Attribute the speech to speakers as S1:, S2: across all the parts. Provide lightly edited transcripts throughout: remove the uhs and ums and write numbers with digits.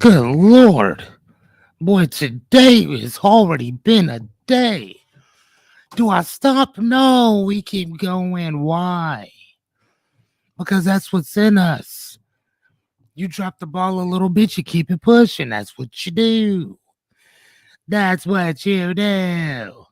S1: Good Lord. Boy, today has already been a day. Do I stop? No, we keep going. Why? Because that's what's in us. You drop the ball a little bit, you keep it pushing. That's what you do. That's what you do.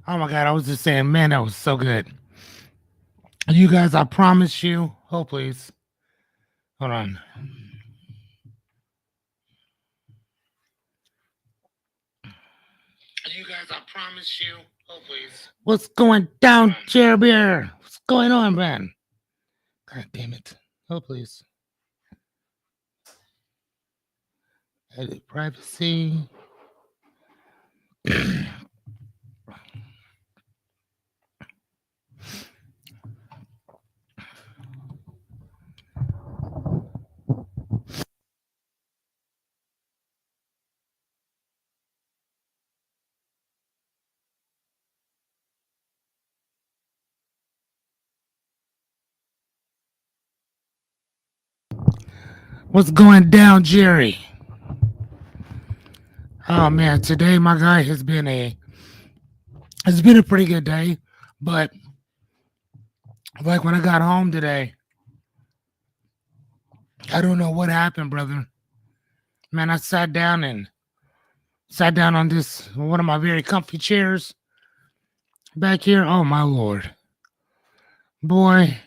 S1: Oh my God, I was just saying, man, that was so good. You guys, I promise you. Oh, please. Hold on. You guys, I promise you. Oh, please. What's going down, Chair Beer? What's going on, man? God damn it. Oh, please. Edit privacy. What's going down, Jerry? Oh man, today my guy has been a pretty good day, but like when I got home today, I don't know what happened, brother. Man, I sat down on this one of my very comfy chairs back here. Oh my Lord. Boy,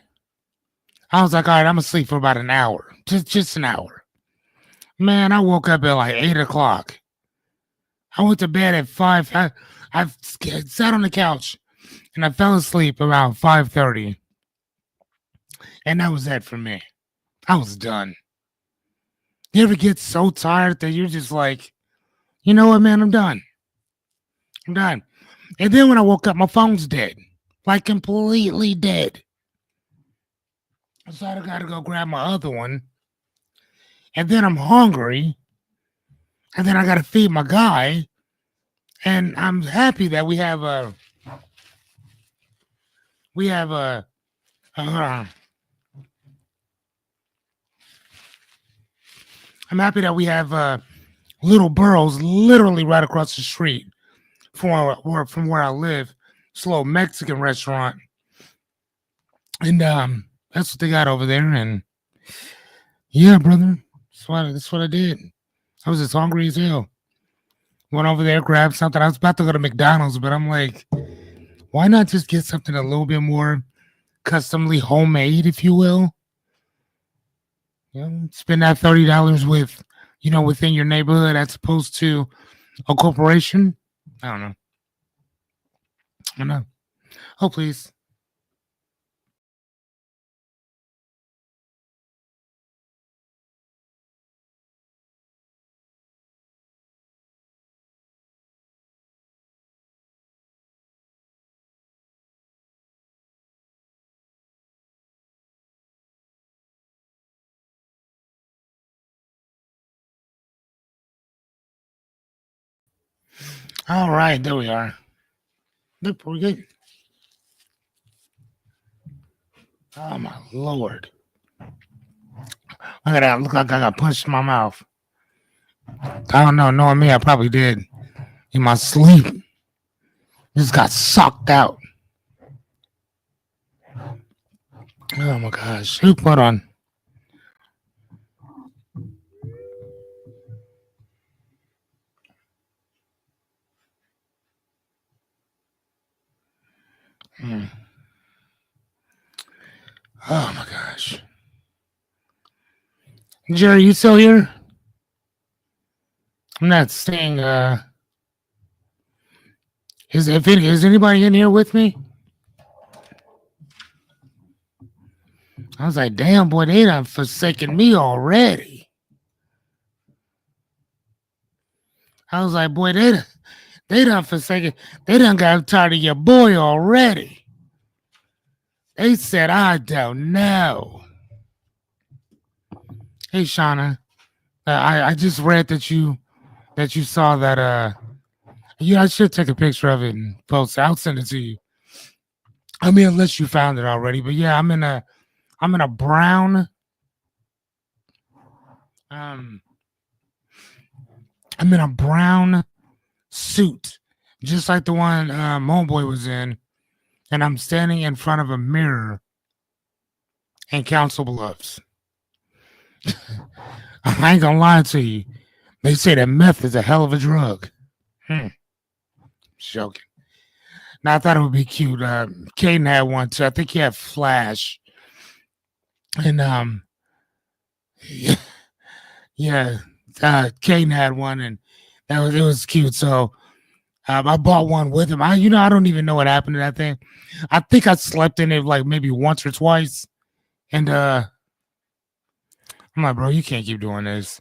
S1: I was like, all right, I'm gonna sleep for about an hour. Just an hour. Man, I woke up at like 8 o'clock. I went to bed at 5. I sat on the couch and I fell asleep around 5:30. And that was it for me. I was done. You ever get so tired that you're just like, you know what, man, I'm done. I'm done. And then when I woke up, my phone's dead. Like completely dead. So I gotta go grab my other one. And then I'm hungry. And then I gotta feed my guy. And I'm happy that we have a uh, I'm happy that we have Little Burrows literally right across the street from where I live. It's a little Mexican restaurant. And that's what they got over there. And yeah, brother, that's what I did. I was just hungry as hell. Went over there, grabbed something. I was about to go to McDonald's, but I'm like, why not just get something a little bit more customly homemade, if you will? You know, spend that $30 with, within your neighborhood as opposed to a corporation. I don't know. I don't know. Oh, please. All right, there we are. Look, we're good. Oh my Lord. Look at that. Look like I got punched in my mouth. I don't know. Knowing me, I probably did. In my sleep. Just got sucked out. Oh my gosh. Who put on? Hmm. Oh my gosh. Jerry, you still here? I'm not saying is anybody in here with me? I was like, damn boy, they done forsaken me already. I was like, boy, they done forsaken. They done got tired of your boy already. They said, I don't know. Hey, Shauna, I just read that you saw that. Yeah, I should take a picture of it and post it. I'll send it to you. I mean, unless you found it already. But yeah, I'm in a brown um I'm in a brown suit, just like the one Homeboy was in, and I'm standing in front of a mirror in Council Bluffs. I ain't gonna lie to you. They say that meth is a hell of a drug. Joking. Now I thought it would be cute. Caden had one too. I think he had Flash, and yeah, yeah. Caden had one, and it was cute. So I bought one with him. I don't even know what happened to that thing. I think I slept in it like maybe once or twice, and I'm like, bro, you can't keep doing this.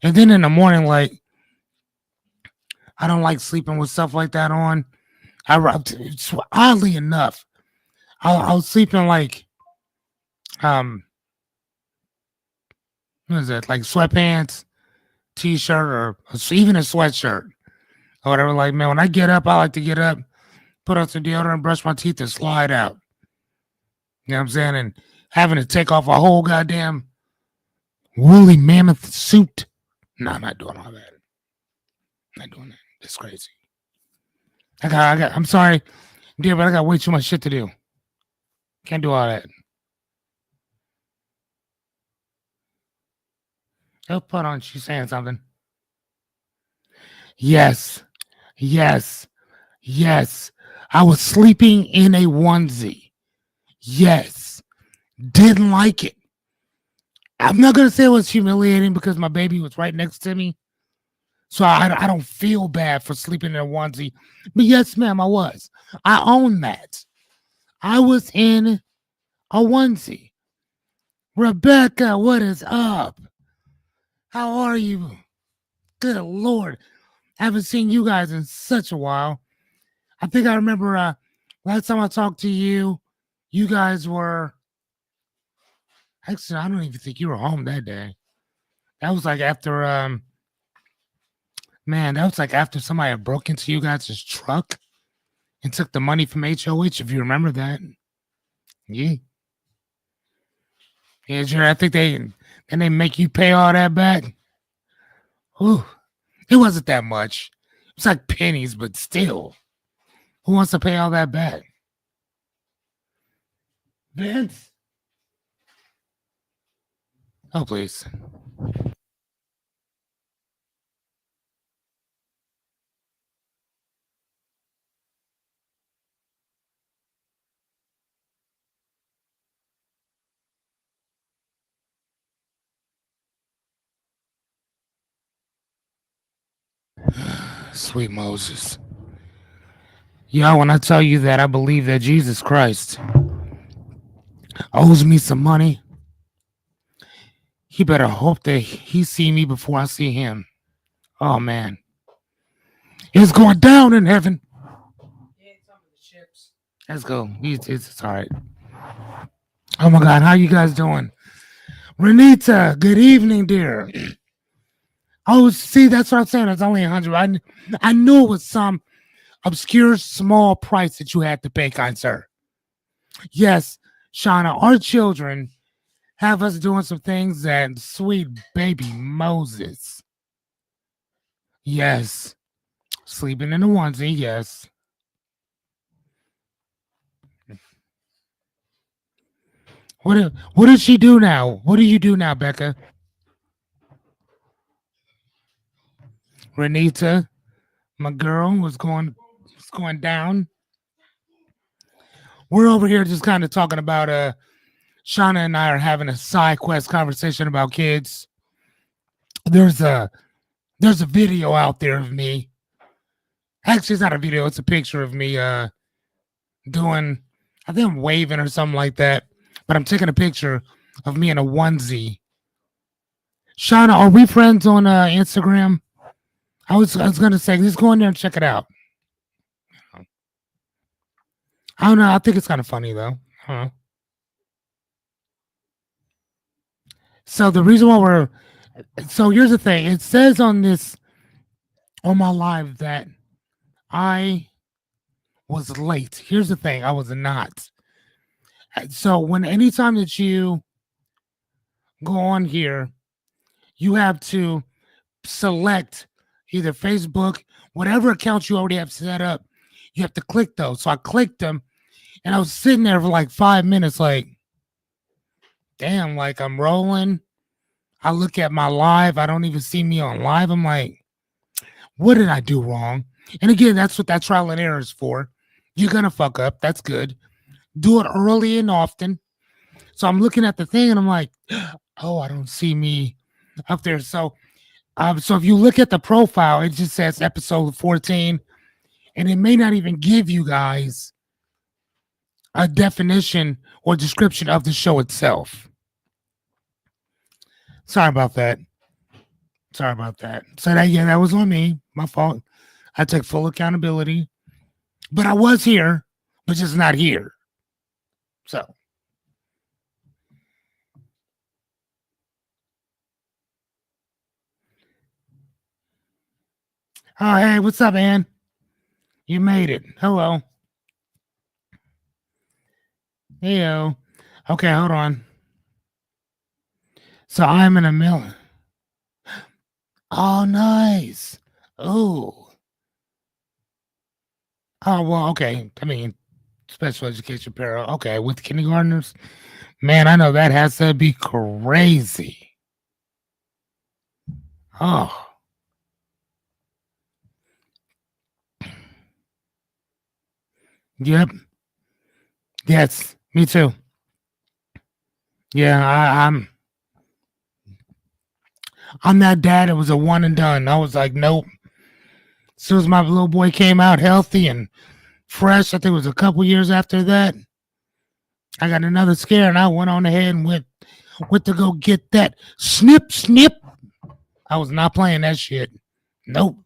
S1: And then in the morning, like, I don't like sleeping with stuff like that on. Oddly enough, I was sleeping like um what is it, like sweatpants, t-shirt, or even a sweatshirt or whatever. Like, man, when I get up, I like to get up, put on some deodorant, brush my teeth, and slide out. You know what I'm saying? And having to take off a whole goddamn woolly mammoth suit. No, I'm not doing all that. I'm not doing that. It's crazy. I'm sorry, dear, but I got way too much shit to do. Can't do all that. Oh, put on. She's saying something. Yes. Yes. Yes. I was sleeping in a onesie. Yes. Didn't like it. I'm not going to say it was humiliating because my baby was right next to me. So I don't feel bad for sleeping in a onesie. But yes, ma'am, I was. I own that. I was in a onesie. Rebecca, what is up? How are you? Good Lord. I haven't seen you guys in such a while. I think I remember last time I talked to you, you guys were. Actually, I don't even think you were home that day. That was like after man, that was like after somebody had broke into you guys' truck and took the money from HOH, if you remember that. Yeah. Yeah, sure. I think they make you pay all that back. Ooh, it wasn't that much. It's like pennies, but still. Who wants to pay all that back? Vince? Oh, please. Sweet Moses. Yeah, when I tell you that I believe that Jesus Christ owes me some money, he better hope that he see me before I see him. Oh man. It's going down in heaven. Let's go. It's all right. Oh my God, how you guys doing? Renita, good evening, dear. Oh, see, that's what I'm saying. It's only 100. I knew it was some obscure small price that you had to pay, kind sir. Yes, Shauna, our children have us doing some things that sweet baby Moses. Yes. Sleeping in the onesie, yes. What does she do now? What do you do now, Becca? Renita, my girl, was going down. We're over here just kind of talking about Shauna and I are having a side quest conversation about kids. There's a there's a video out there of me. Actually, it's not a video, it's a picture of me doing, I think I'm waving or something like that. But I'm taking a picture of me in a onesie. Shauna, are we friends on Instagram? I was gonna say, just go in there and check it out. I don't know. I think it's kind of funny though. Huh. So the reason why we're so here's the thing. It says on this on my live that I was late. Here's the thing. I was not. So when anytime that you go on here, you have to select either Facebook, whatever accounts you already have set up. You have to click those. So I clicked them, and I was sitting there for like 5 minutes, like, damn, like I'm rolling. I look at my live. I don't even see me on live. I'm like, what did I do wrong? And again, that's what that trial and error is for. You're gonna fuck up. That's good. Do it early and often. So I'm looking at the thing and I'm like, oh, I don't see me up there. So if you look at the profile, it just says episode 14, and it may not even give you guys a definition or description of the show itself. Sorry about that. Sorry about that. So that was on me. My fault. I take full accountability. But I was here, but just not here. So oh hey, what's up, Ann? You made it. Hello. Heyo. Okay, hold on. So I'm in a mill. Oh, nice. Oh. Oh, well, okay. I mean, special education para. Okay, with kindergartners. Man, I know that has to be crazy. Oh, yep. Yes, me too. Yeah, I'm that dad. It was a one and done. I was like, nope. As soon as my little boy came out healthy and fresh, I think it was a couple years after that, I got another scare and I went on ahead and went to go get that snip snip. I was not playing that shit. Nope.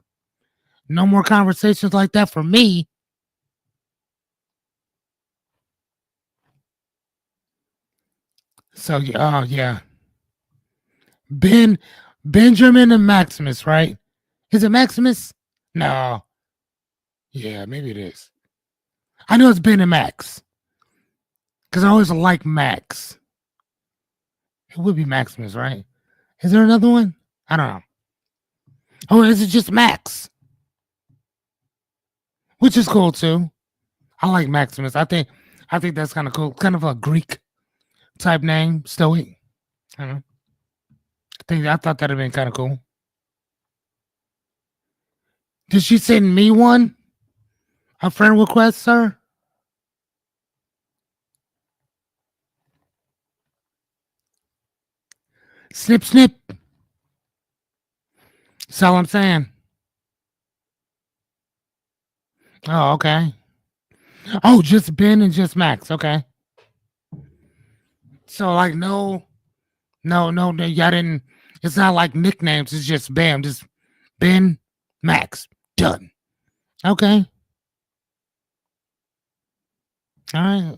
S1: No more conversations like that for me. So oh yeah. Ben Benjamin and Maximus, right? Is it Maximus? No. Yeah, maybe it is. I know it's Ben and Max. Because I always like Max. It would be Maximus, right? Is there another one? I don't know. Oh, is it just Max? Which is cool too. I like Maximus. I think that's kind of cool. Kind of a Greek type name, Stoic. I don't know. I thought that'd have been kind of cool. Did she send me one? A friend request, sir? Snip snip. That's all I'm saying. Oh, okay. Oh, just Ben and just Max. Okay. So like no, y'all didn't. It's not like nicknames. It's just bam, just Ben, Max, done. Okay. All right.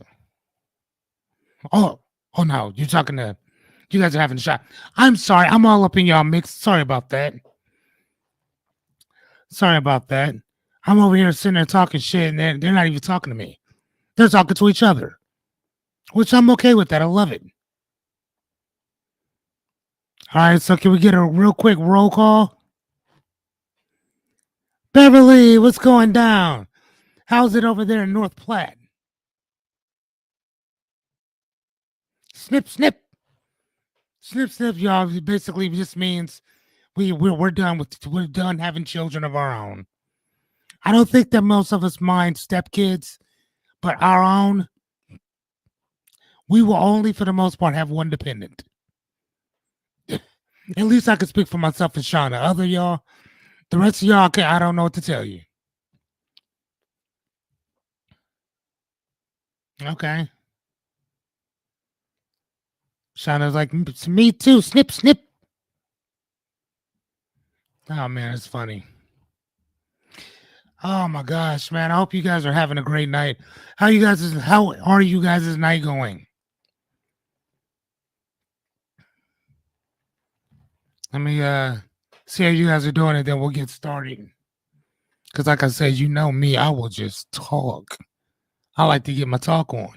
S1: Oh, oh no, you're talking to. You guys are having a shot. I'm sorry. I'm all up in y'all mix. Sorry about that. Sorry about that. I'm over here sitting there talking shit, and they're not even talking to me. They're talking to each other, which I'm okay with that. I love it. All right, so can we get a real quick roll call? Beverly, what's going down? How's it over there in North Platte? Snip, snip, snip, snip, y'all. It basically just means we're done having children of our own. I don't think that most of us mind stepkids, but our own, we will only, for the most part, have one dependent. At least I can speak for myself and Shauna. Other y'all, the rest of y'all, I don't know what to tell you. Okay. Shauna's like, me too. Snip, snip. Oh man, it's funny. Oh my gosh, man. I hope you guys are having a great night. How are you guys' night going? Let me see how you guys are doing and then we'll get started. Cause like I said, you know me, I will just talk. I like to get my talk on.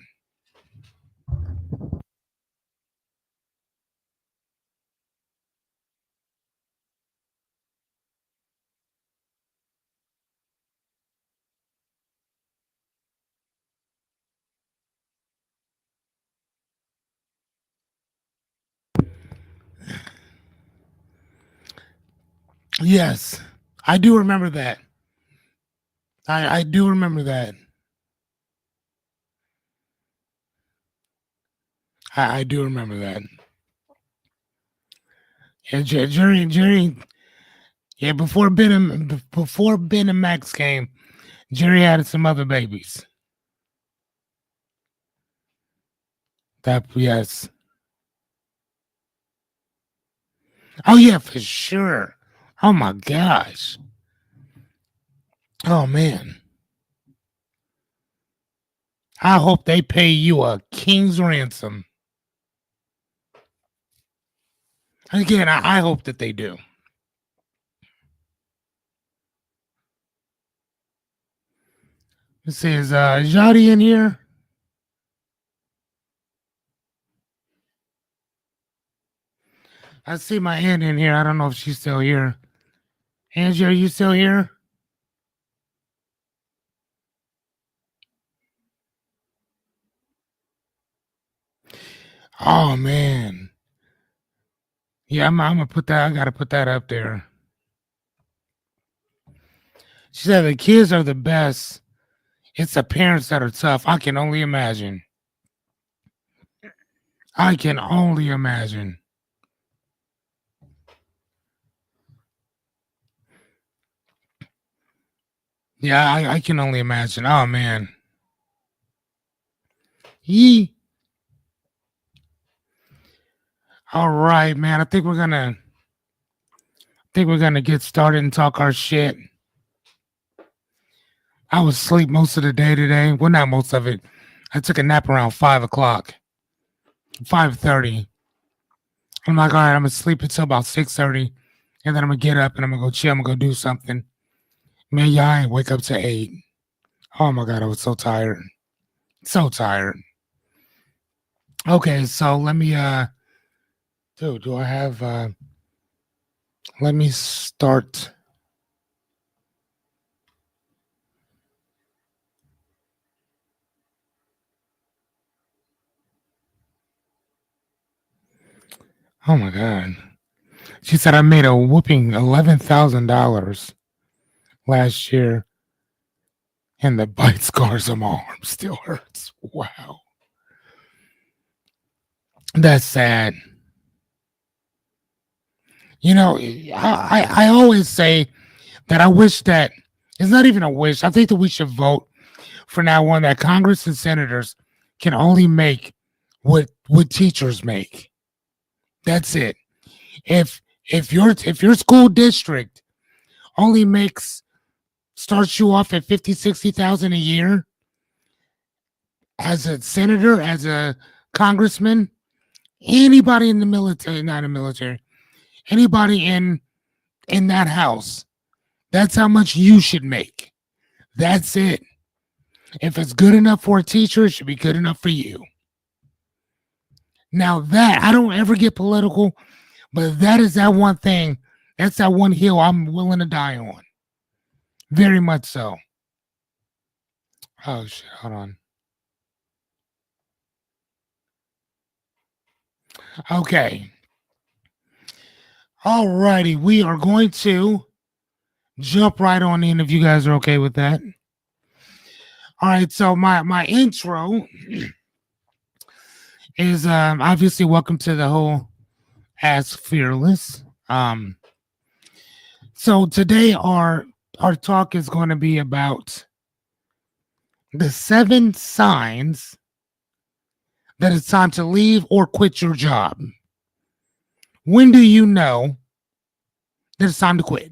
S1: Yes. I do remember that. I do remember that. I do remember that. And Jerry, yeah, before Ben and Max came, Jerry had some other babies. That yes. Oh yeah, for sure. Oh my gosh. Oh man. I hope they pay you a king's ransom. Again, I hope that they do. Let's see, is Jody in here? I see my aunt in here. I don't know if she's still here. Angie, are you still here? Oh man. Yeah, I'm gonna put that. I gotta put that up there. She said the kids are the best. It's the parents that are tough. I can only imagine. I can only imagine. Yeah, I can only imagine. Oh man. Yee. All right, man. I think we're gonna get started and talk our shit. I was asleep most of the day today. Well, not most of it. I took a nap around 5 o'clock, 5:30. I'm like, all right, I'm gonna sleep until about 6:30, and then I'm gonna get up and I'm gonna go chill. I'm gonna go do something. Man, y'all ain't wake up to 8. Oh my god, I was so tired. So tired. Okay, so let me dude, do I have let me start. Oh my god. She said I made a whooping $11,000 last year and the bite scars on my arm still hurts. Wow. That's sad. You know, I always say that I wish that it's not even a wish. I think that we should vote for now on that Congress and senators can only make what teachers make. That's it. If if your school district only makes starts you off at 50, 60,000 a year as a senator, as a congressman, anybody in the military, not in the military, anybody in that house, that's how much you should make. That's it. If it's good enough for a teacher, it should be good enough for you. Now that I don't ever get political, but that is that one thing. That's that one hill I'm willing to die on. Very much so. Oh shit, hold on. Okay. All righty. We are going to jump right on in if you guys are okay with that. All right, so my intro is obviously welcome to the whole Ask Fearless. So today our talk is going to be about the 7 signs that it's time to leave or quit your job. When do you know that it's time to quit?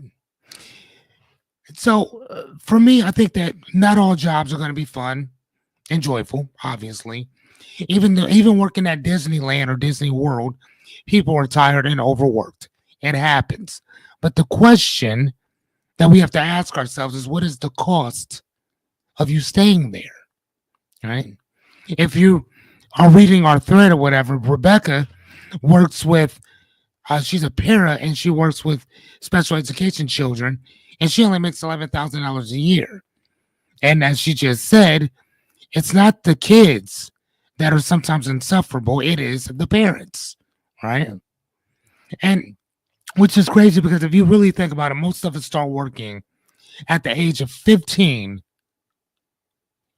S1: So for me, I think that not all jobs are going to be fun and joyful. Obviously, even working at Disneyland or Disney World, people are tired and overworked. It happens. But the question that we have to ask ourselves is, what is the cost of you staying there? Right? If you are reading our thread or whatever, Rebecca works with. She's a para and she works with special education children, and she only makes $11,000 a year. And as she just said, it's not the kids that are sometimes insufferable, it is the parents, right? And which is crazy because if you really think about it, most of us start working at the age of 15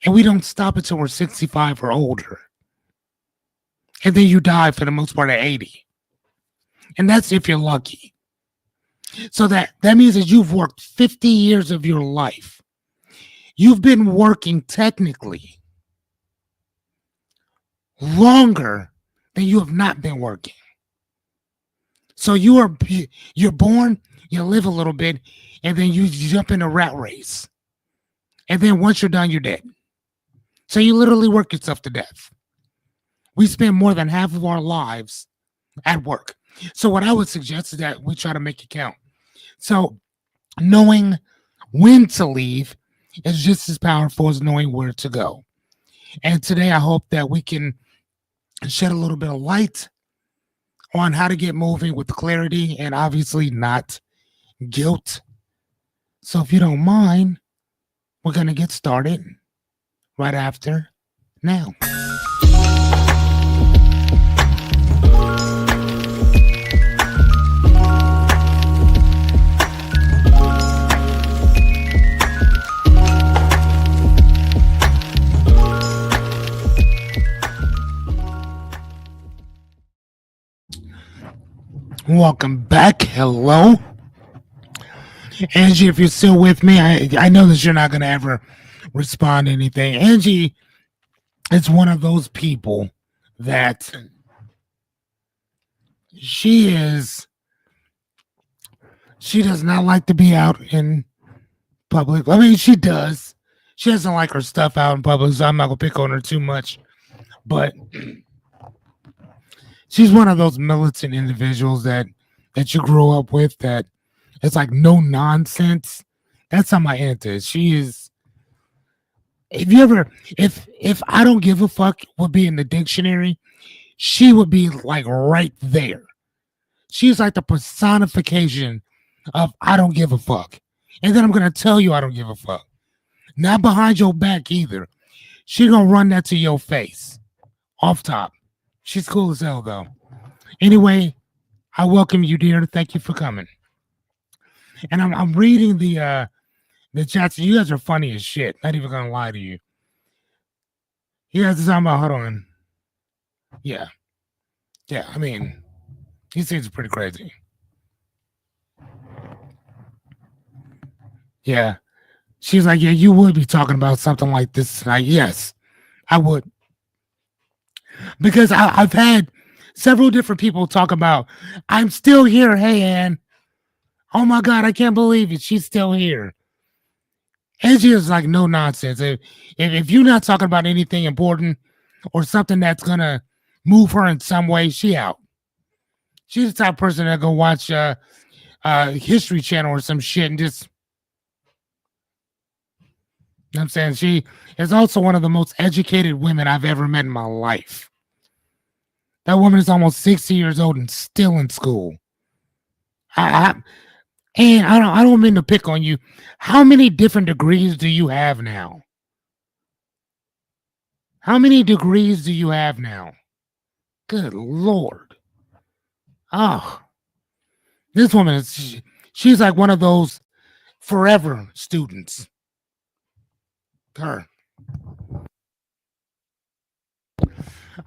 S1: and we don't stop until we're 65 or older. And then you die for the most part at 80. And that's if you're lucky. So that means that you've worked 50 years of your life. You've been working technically longer than you have not been working. So you're born, you live a little bit, and then you jump in a rat race. And then once you're done, you're dead. So you literally work yourself to death. We spend more than half of our lives at work. So what I would suggest is that we try to make it count. So knowing when to leave is just as powerful as knowing where to go. And today I hope that we can shed a little bit of light on how to get moving with clarity and obviously not guilt. So if you don't mind, we're going to get started right after now. Welcome back. Hello. Angie, if you're still with me, I know that you're not going to ever respond to anything. Angie is one of those people that she does not like to be out in public. I mean, she does. She doesn't like her stuff out in public, so I'm not going to pick on her too much. But she's one of those militant individuals that you grew up with that it's like no nonsense. That's how my aunt is. She is. If I don't give a fuck would be in the dictionary, she would be like right there. She's like the personification of I don't give a fuck. And then I'm gonna tell you I don't give a fuck. Not behind your back either. She gonna run that to your face. Off top. She's cool as hell though. Anyway, I welcome you, dear. Thank you for coming. And I'm reading the chats. You guys are funny as shit. Not even gonna lie to you. You guys are talking about hold on. Yeah. Yeah, I mean, these things are pretty crazy. Yeah. She's like, yeah, you would be talking about something like this tonight. Yes, I would. Because I've had several different people talk about, I'm still here. Hey, Ann. Oh my God, I can't believe it. She's still here. Angie is like, no nonsense. If you're not talking about anything important or something that's going to move her in some way, she out. She's the type of person that go watch History Channel or some shit and just, you know what I'm saying? She is also one of the most educated women I've ever met in my life. That woman is almost 60 years old and still in school. And I don't mean to pick on you. How many different degrees do you have now? How many degrees do you have now? Good Lord. Oh, this woman is, she's like one of those forever students. Her.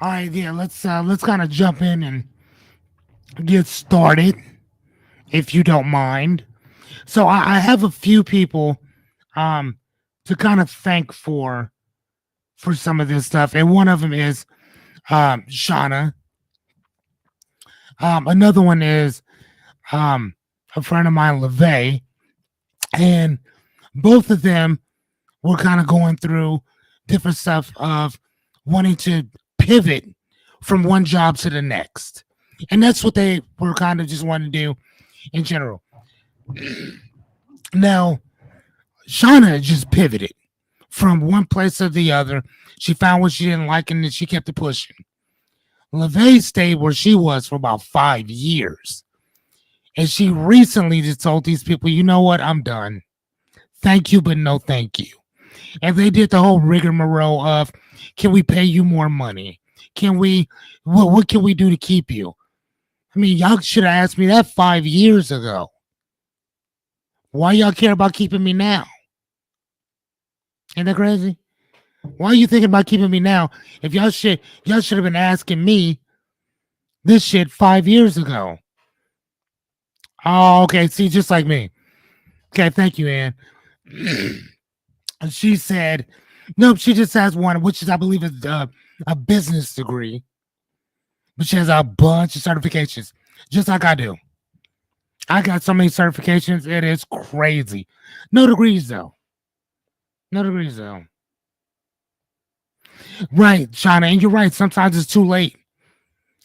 S1: All right, yeah, let's kind of jump in and get started, if you don't mind. So I have a few people to kind of thank for some of this stuff, and one of them is Shauna. Another one is a friend of mine, LeVay, and Both of them were kind of going through different stuff of wanting to pivot from one job to the next. And that's what they were kind of just wanting to do in general. Now, Shauna just pivoted from one place to the other. She found what she didn't like and then she kept it pushing. LaVey stayed where she was for about 5 years. And she recently just told these people, you know what? I'm done. Thank you, but no thank you. And they did the whole rigmarole of, can we pay you more money? Can we, what can we do to keep you? I mean, y'all should have asked me that 5 years ago. Why y'all care about keeping me now? Ain't that crazy? Why are you thinking about keeping me now? If y'all should have been asking me this shit 5 years ago. Oh, okay. See, just like me. Okay, thank you, Ann. She said, nope, she just has one, which is, I believe, is a business degree. But she has a bunch of certifications, just like I do. I got so many certifications, it is crazy. No degrees, though. No degrees, though. Right, Shauna, and you're right. Sometimes it's too late.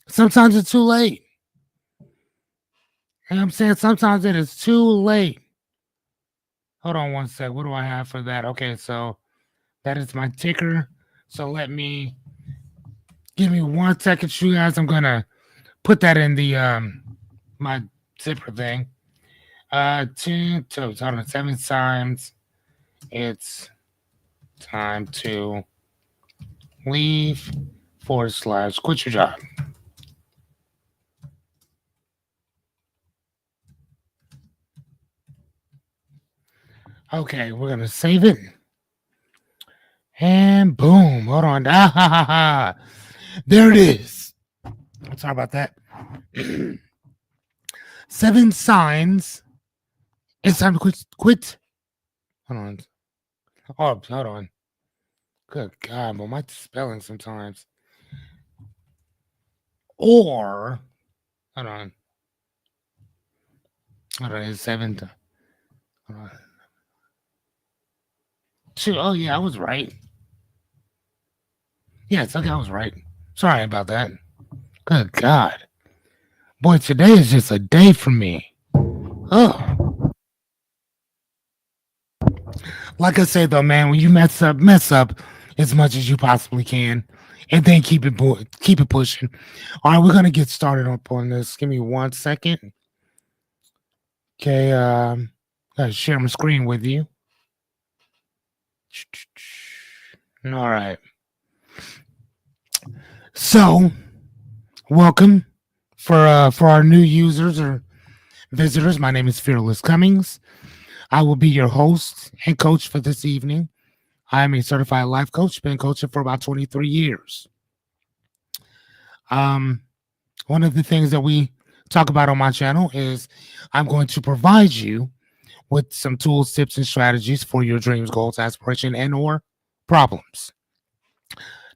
S1: Sometimes it's too late. And I'm saying sometimes it is too late. Hold on one sec. What do I have for that? Okay, so that is my ticker. So give me 1 second, you guys. I'm gonna put that in the my zipper thing. Hold on, 7 times. It's time to leave / quit your job. Okay, we're gonna save it. And boom. Hold on. There it is. Sorry about that. 7 signs. It's time to quit. Hold on. Oh, hold on. Good God, but my spelling sometimes. Or, hold on. Hold on, it's 7. Hold on. 2. Oh, yeah, I was right. Yes, okay, I was right. Sorry about that. Good God. Boy, today is just a day for me. Oh. Like I said, though, man, when you mess up as much as you possibly can, and then keep it pushing. All right, we're gonna get started up on this. Give me 1 second. Okay, gotta share my screen with you. All right. So, welcome for our new users or visitors. My name is Fearless Cummings. I will be your host and coach for this evening. I am a certified life coach, been coaching for about 23 years. One of the things that we talk about on my channel is I'm going to provide you with some tools, tips, and strategies for your dreams, goals, aspiration, and or problems.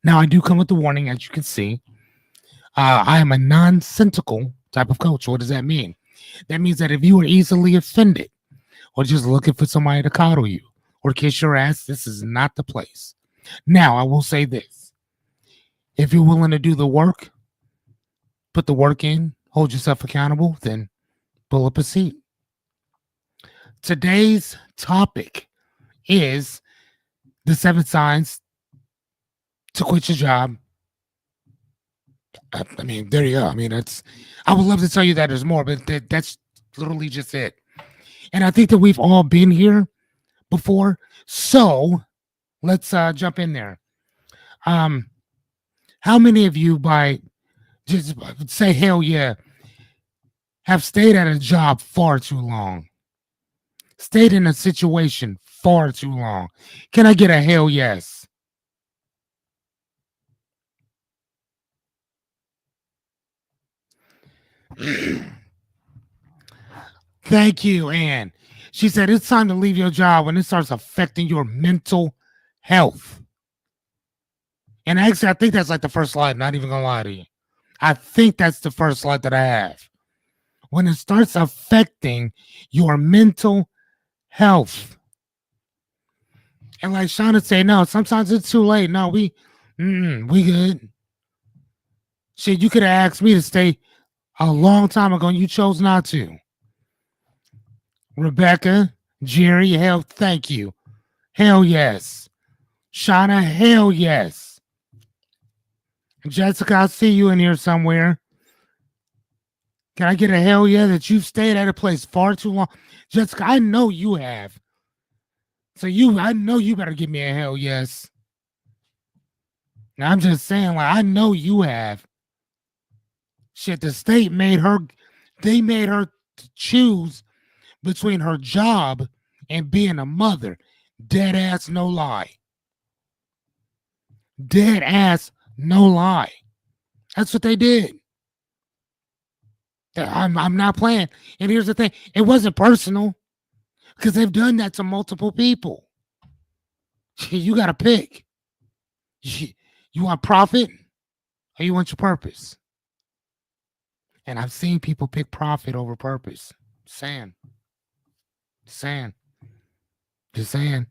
S1: Now, I do come with the warning, as you can see. I am a nonsensical type of coach. What does that mean? That means that if you are easily offended or just looking for somebody to coddle you or kiss your ass, this is not the place. Now, I will say this. If you're willing to do the work, put the work in, hold yourself accountable, then pull up a seat. Today's topic is the 7 signs to quit your job. I mean, there you go. I mean, I would love to tell you that there's more, but that's literally just it. And I think that we've all been here before. So let's jump in there. How many of you, by just say hell yeah, have stayed at a job far too long? Stayed in a situation far too long? Can I get a hell yes? Thank you, Ann. She said it's time to leave your job when it starts affecting your mental health. And actually, I think that's like the first slide, not even gonna lie to you. I think that's the first slide that I have. When it starts affecting your mental health. And like Shauna said, no, sometimes it's too late. No, we good. Shit, you could have asked me to stay a long time ago and you chose not to. Rebecca, Jerry, hell, thank you. Hell yes. Shauna, hell yes. Jessica, I see you in here somewhere. Can I get a hell yeah that you've stayed at a place far too long? Jessica, I know you have. I know you better give me a hell yes. Now, I'm just saying, like, I know you have. Shit, the state they made her choose between her job and being a mother. Dead ass, no lie. Dead ass, no lie. That's what they did. I'm not playing. And here's the thing, it wasn't personal because they've done that to multiple people. You got to pick. You want profit or you want your purpose? And I've seen people pick profit over purpose. Saying. Just saying.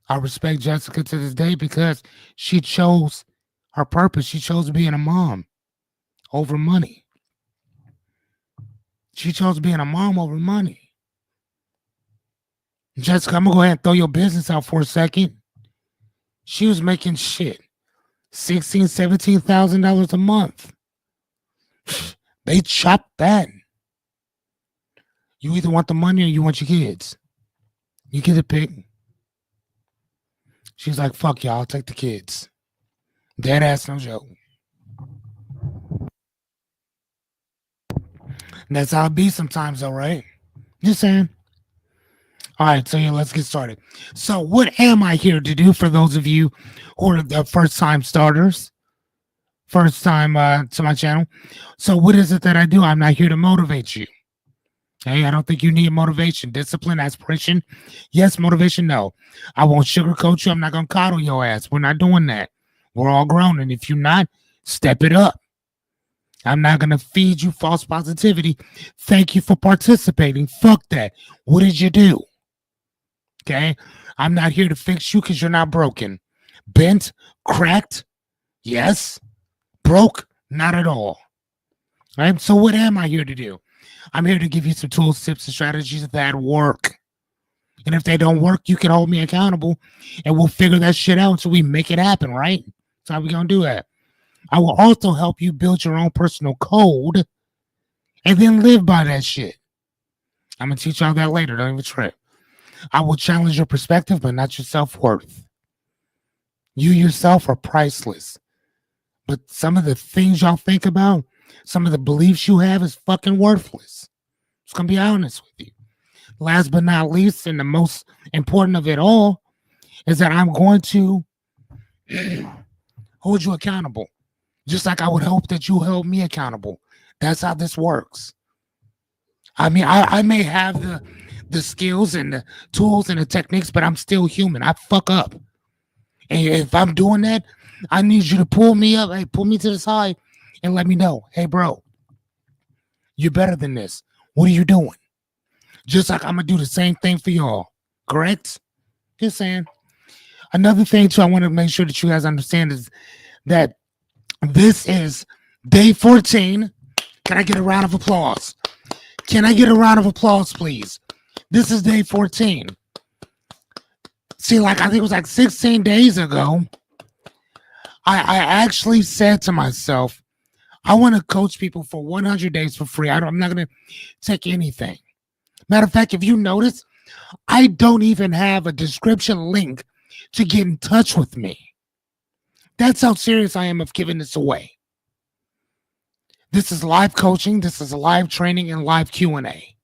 S1: I respect Jessica to this day because she chose her purpose. She chose being a mom over money. She chose being a mom over money. Jessica, I'm going to go ahead and throw your business out for a second. She was making shit. $16,000, $17,000 a month. They chopped that. You either want the money or you want your kids. You get a pick. She's like, fuck y'all, I'll take the kids. Dead ass, no joke. And that's how it be sometimes, though, right? Just saying. All right, so yeah, let's get started. So, what am I here to do for those of you who are the first time starters? First time to my channel. So, what is it that I do? I'm not here to motivate you. Hey, I don't think you need motivation, discipline, aspiration. Yes, motivation, no. I won't sugarcoat you. I'm not going to coddle your ass. We're not doing that. We're all grown. And if you're not, step it up. I'm not going to feed you false positivity. Thank you for participating. Fuck that. What did you do? Okay? I'm not here to fix you because you're not broken. Bent, cracked, yes. Broke, not at all. All right? So what am I here to do? I'm here to give you some tools, tips, and strategies that work. And if they don't work, you can hold me accountable and we'll figure that shit out until we make it happen, right? That's how we're going to do that. I will also help you build your own personal code and then live by that shit. I'm going to teach y'all that later. Don't even trip. I will challenge your perspective, but not your self-worth. You yourself are priceless. But some of the things y'all think about, some of the beliefs you have is fucking worthless. Just going to be honest with you. Last but not least, and the most important of it all, is that I'm going to hold you accountable. Just like I would hope that you held me accountable. That's how this works. I mean, I may have the skills and the tools and the techniques, but I'm still human. I fuck up. And if I'm doing that, I need you to pull me up. Hey, pull me to the side and let me know. Hey, bro, you're better than this. What are you doing? Just like I'm going to do the same thing for y'all. Correct? Just saying. Another thing, too, I want to make sure that you guys understand is that this is day 14. Can I get a round of applause? Can I get a round of applause, please? This is day 14. See, like, I think it was like 16 days ago, I actually said to myself, I want to coach people for 100 days for free. I'm not going to take anything. Matter of fact, if you notice, I don't even have a description link to get in touch with me. That's how serious I am of giving this away. This is live coaching. This is live training and live Q&A.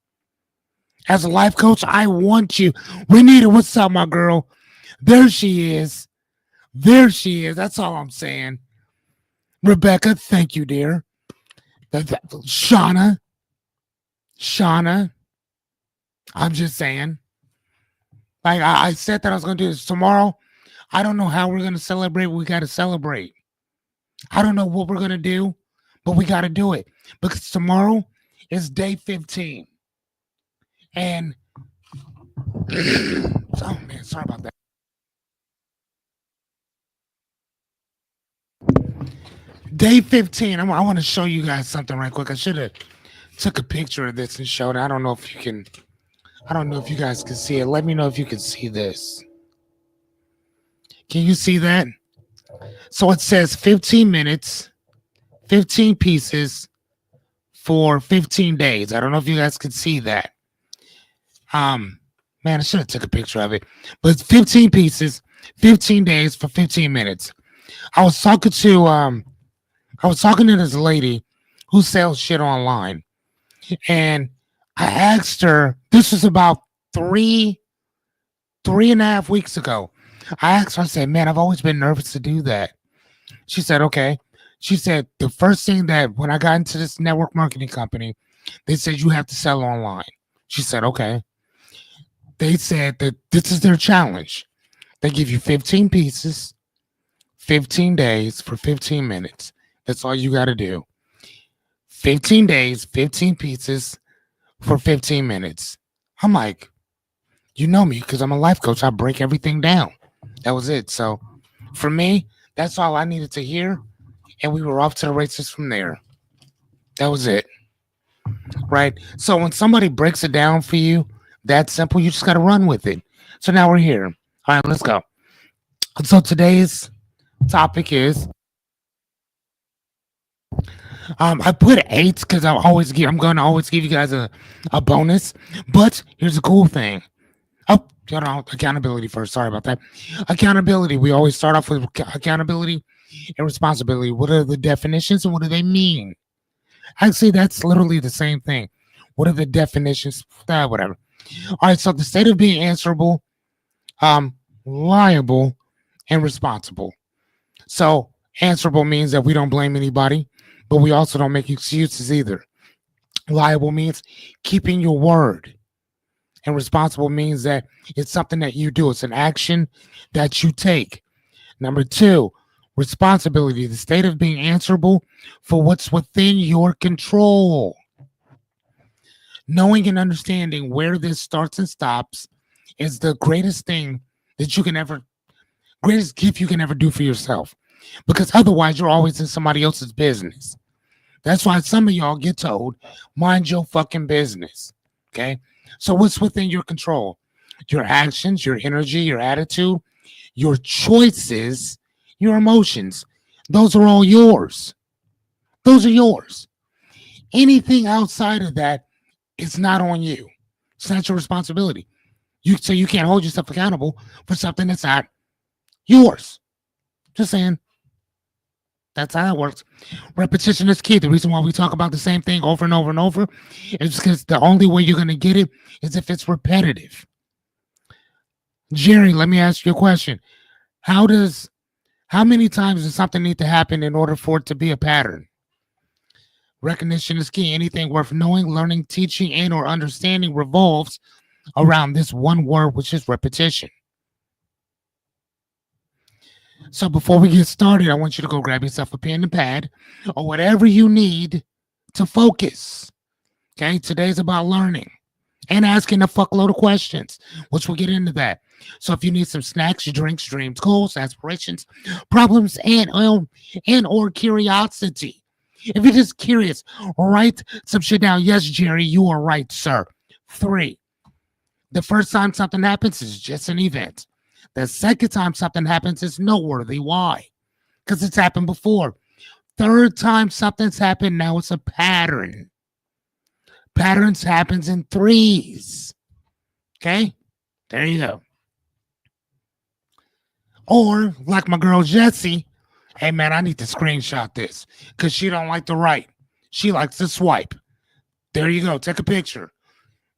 S1: As a life coach, I want you. Renita, what's up, my girl? There she is. There she is. That's all I'm saying. Rebecca, thank you, dear. Shauna, I'm just saying. Like I said that I was going to do this tomorrow. I don't know how we're going to celebrate. We got to celebrate. I don't know what we're going to do, but we got to do it. Because tomorrow is day 15. And, oh man, sorry about that. Day 15. I want to show you guys something right quick. I should have took a picture of this and showed it. I don't know if you can. I don't know if you guys can see it. Let me know if you can see this. Can you see that? So it says 15 minutes, 15 pieces for 15 days. I don't know if you guys can see that. Um, Man, I should have took a picture of it. But it's 15 pieces, 15 days for 15 minutes. I was talking to this lady who sells shit online, and I asked her. This was about three and a half weeks ago. I asked her. I said, "Man, I've always been nervous to do that." She said, "Okay." She said the first thing that when I got into this network marketing company, they said you have to sell online. She said, "Okay." They said that this is their challenge. They give you 15 pieces, 15 days for 15 minutes. That's all you got to do. 15 days, 15 pieces for 15 minutes. I'm like, you know me because I'm a life coach. I break everything down. That was it. So for me, that's all I needed to hear. And we were off to the races from there. That was it. Right. So when somebody breaks it down for you, that simple, you just got to run with it. So now we're here. All right, let's go. So today's topic is I put eight because I'm gonna always give you guys a bonus. But here's a cool thing. Oh, accountability first. Sorry about that. Accountability. We always start off with accountability and responsibility. What are the definitions and what do they mean? Actually, that's literally the same thing. What are the definitions? Whatever. All right. So the state of being answerable, liable, and responsible. So answerable means that we don't blame anybody, but we also don't make excuses either. Liable means keeping your word. And responsible means that it's something that you do. It's an action that you take. Number two, responsibility, the state of being answerable for what's within your control. Knowing and understanding where this starts and stops is the greatest thing that you can ever, greatest gift you can ever do for yourself. Because otherwise, you're always in somebody else's business. That's why some of y'all get told, mind your fucking business. Okay. So what's within your control? Your actions, your energy, your attitude, your choices, your emotions. Those are all yours. Those are yours. Anything outside of that is not on you. It's not your responsibility. So you can't hold yourself accountable for something that's not yours. Just saying. That's how it works. Repetition is key. The reason why we talk about the same thing over and over and over is because the only way you're going to get it is if it's repetitive. Jerry, let me ask you a question. How many times does something need to happen in order for it to be a pattern? Recognition is key. Anything worth knowing, learning, teaching, and or understanding revolves around this one word, which is repetition. So before we get started, I want you to go grab yourself a pen and pad or whatever you need to focus. Okay, today's about learning and asking a fuckload of questions, which we'll get into that. So if you need some snacks, drinks, dreams, goals, aspirations, problems, and or curiosity. If you're just curious, write some shit down. Yes, Jerry, you are right, sir. 3. The first time something happens is just an event. The second time something happens is noteworthy. Why? Because it's happened before. Third time something's happened, now it's a pattern. Patterns happens in 3s. Okay? There you go. Or, like my girl Jessie, hey man, I need to screenshot this because she don't like to write. She likes to swipe. There you go. Take a picture.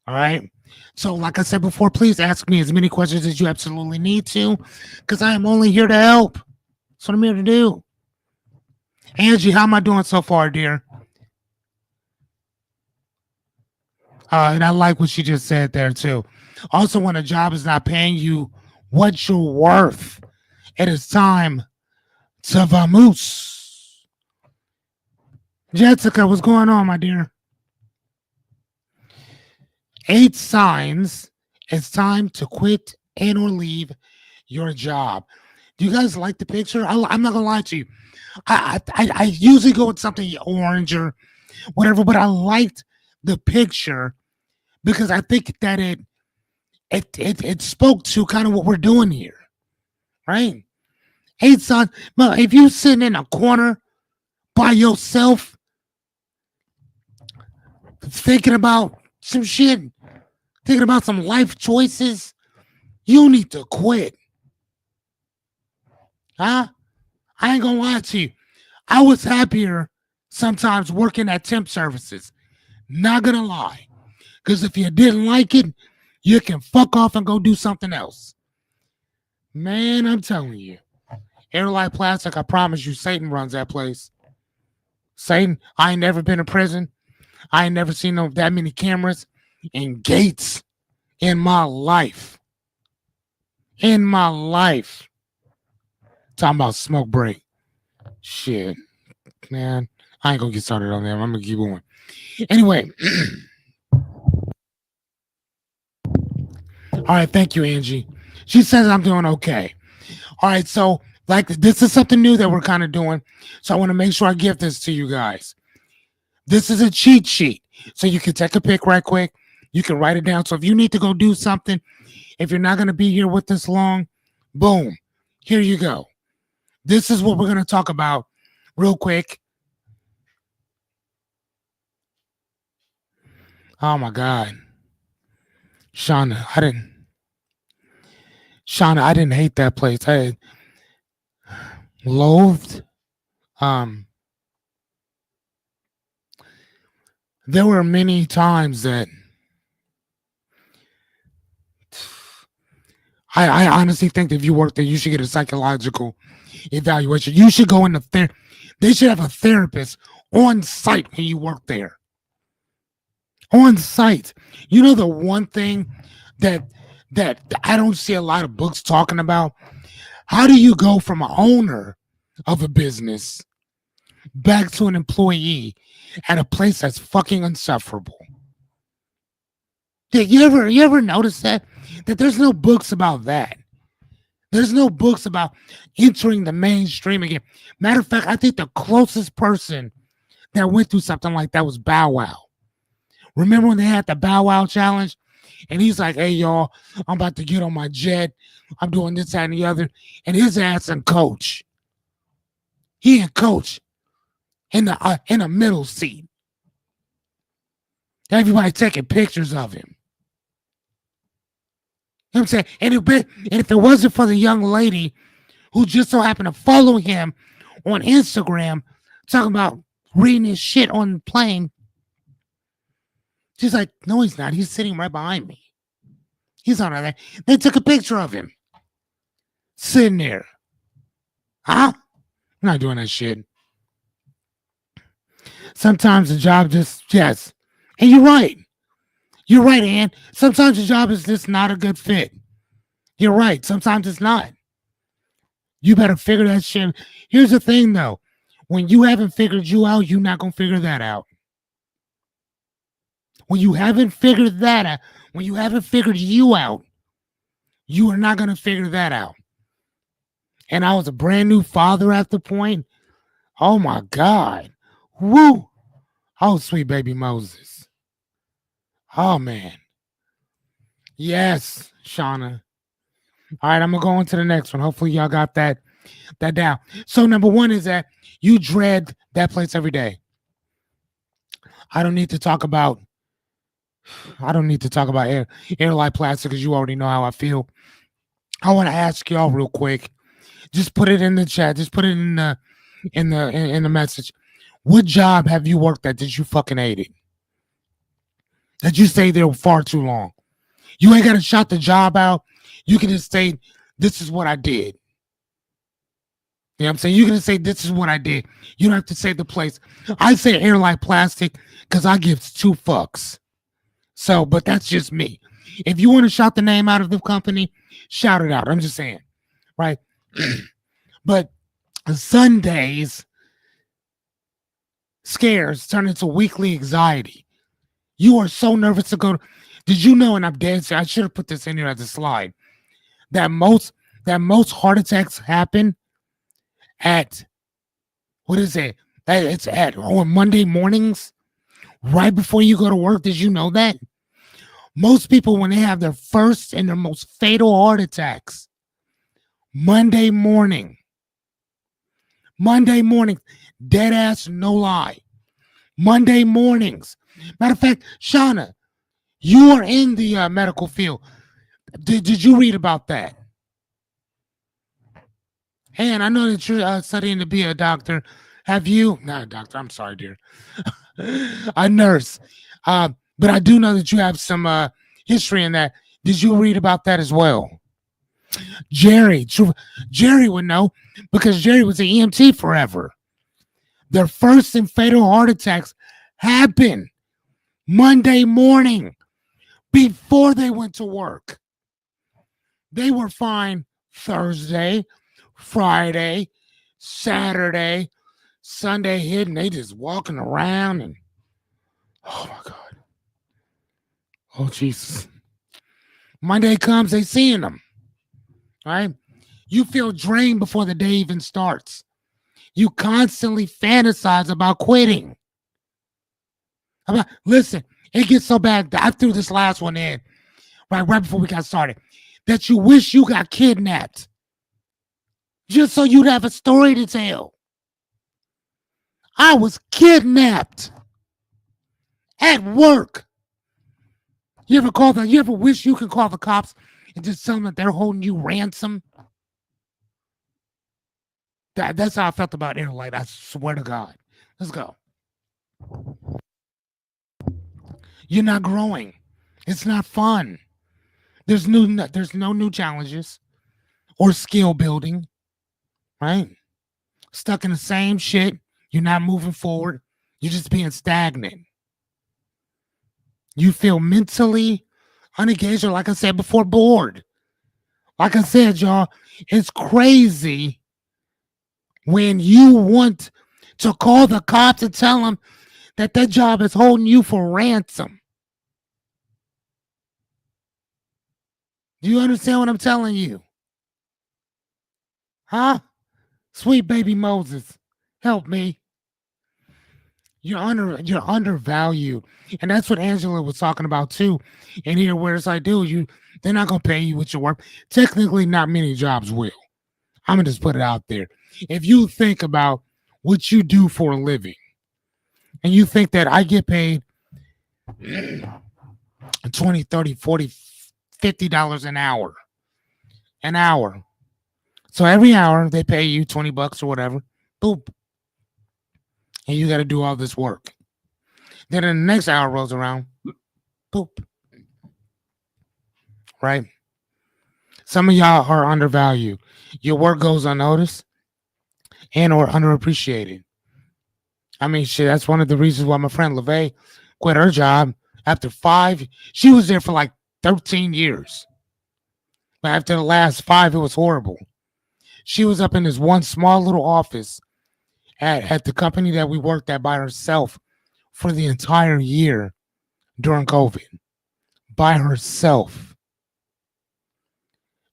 S1: All right. So, like I said before, please ask me as many questions as you absolutely need to because I am only here to help. That's what I'm here to do. Angie, how am I doing so far, dear? And I like what she just said there, too. Also, when a job is not paying you what you're worth, it is time to vamoose. Jessica, what's going on, my dear? 8 signs it's time to quit and or leave your job. Do you guys like the picture? I'm not gonna lie to you. I usually go with something orange or whatever, but I liked the picture because I think that it spoke to kind of what we're doing here, right? Hey, son, well, if you sitting in a corner by yourself thinking about some shit, thinking about some life choices, you need to quit, huh? I ain't gonna lie to you. I was happier sometimes working at temp services. Not gonna lie. Because if you didn't like it, you can fuck off and go do something else. Man, I'm telling you. Airline Plastic, I promise you, Satan runs that place. Satan, I ain't never been to prison. I ain't never seen that many cameras and gates in my life. In my life. Talking about smoke break. Shit. Man, I ain't gonna get started on that. I'm gonna keep going. Anyway. All right, thank you, Angie. She says I'm doing okay. All right, so like this is something new that we're kind of doing. So I want to make sure I give this to you guys. This is a cheat sheet. So you can take a pic right quick. You can write it down. So if you need to go do something, if you're not going to be here with us long, boom, here you go. This is what we're going to talk about real quick. Oh my God. Shauna, I didn't hate that place. I loathed. There were many times that I honestly think that if you work there, you should get a psychological evaluation. You should go into therapy. They should have a therapist on site when you work there. On site. You know the one thing that I don't see a lot of books talking about? How do you go from an owner of a business back to an employee at a place that's fucking insufferable? Did you ever notice that? That there's no books about that. There's no books about entering the mainstream again. Matter of fact, I think the closest person that went through something like that was Bow Wow. Remember when they had the Bow Wow challenge? And he's like, hey, y'all, I'm about to get on my jet. I'm doing this, that, and the other. And his ass and Coach. He and Coach in the middle seat. Everybody taking pictures of him. You know what I'm saying? And if it wasn't for the young lady who just so happened to follow him on Instagram, talking about reading his shit on the plane, she's like, no, he's not. He's sitting right behind me. He's not on there. They took a picture of him sitting there. Huh? I'm not doing that shit. Sometimes the job just, yes. And you're right. You're right, Ann. Sometimes the job is just not a good fit. You're right. Sometimes it's not. You better figure that shit. Here's the thing, though. When you haven't figured you out, you're not going to figure that out. When you haven't figured that out, when you haven't figured you out, you are not going to figure that out. And I was a brand new father at the point. Oh, my God. Woo. Oh, sweet baby Moses. Oh, man. Yes, Shauna. All right, I'm going to go on to the next one. Hopefully y'all got that down. So number one is that you dread that place every day. I don't need to talk about airline plastic because you already know how I feel. I want to ask y'all real quick. Just put it in the chat. Just put it in the message. What job have you worked at that you fucking hated? That you stayed there far too long? You ain't got to shout the job out. You can just say, this is what I did. You know what I'm saying? You can just say, this is what I did. You don't have to say the place. I say airline plastic because I give 2 fucks. So, but that's just me. If you want to shout the name out of the company, shout it out. I'm just saying. Right? But Sundays scares turn into weekly anxiety. You are so nervous to go. Did you know, and I'm dead serious, I should have put this in here as a slide, that most that most heart attacks happen at, what is it? It's at on Monday mornings, right before you go to work. Did you know that? Most people, when they have their first and their most fatal heart attacks, Monday morning, Monday morning, dead ass, no lie. Monday mornings. Matter of fact, Shauna, you are in the medical field. Did you read about that? And I know that you're studying to be a doctor. Have you? Not a doctor. I'm sorry, dear. A nurse. But I do know that you have some history in that. Did you read about that as well? Jerry. Jerry would know because Jerry was an EMT forever. Their first and fatal heart attacks happened Monday morning before they went to work. They were fine Thursday, Friday, Saturday, Sunday hitting. They just walking around and, oh my God. Oh Jesus. Monday comes, they seeing them. Right? You feel drained before the day even starts. You constantly fantasize about quitting. Listen, it gets so bad. I threw this last one in right before we got started. That you wish you got kidnapped. Just so you'd have a story to tell. I was kidnapped at work. You ever wish you could call the cops and just tell them that they're holding you ransom? That's how I felt about Airlight. I swear to God. Let's go. You're not growing. It's not fun. There's no new challenges or skill building, right? Stuck in the same shit. You're not moving forward. You're just being stagnant. You feel mentally unengaged, or like I said before, bored. Like I said, y'all, it's crazy when you want to call the cops and tell them that that job is holding you for ransom. Do you understand what I'm telling you? Huh? Sweet baby Moses, help me. You're undervalued. And that's what Angela was talking about too. And here where it's like, dude, they're not gonna pay you what you're worth. Technically, not many jobs will. I'm gonna just put it out there. If you think about what you do for a living, and you think that I get paid 20, 30, 40, $50 an hour. An hour. So every hour they pay you $20 or whatever. Boop. And you gotta do all this work. Then the next hour rolls around. Boop. Right? Some of y'all are undervalued. Your work goes unnoticed and or underappreciated. I mean, shit, that's one of the reasons why my friend LeVay quit her job after 5. She was there for like 13 years. But after the last 5, it was horrible. She was up in this one small little office at the company that we worked at by herself for the entire year during COVID. By herself.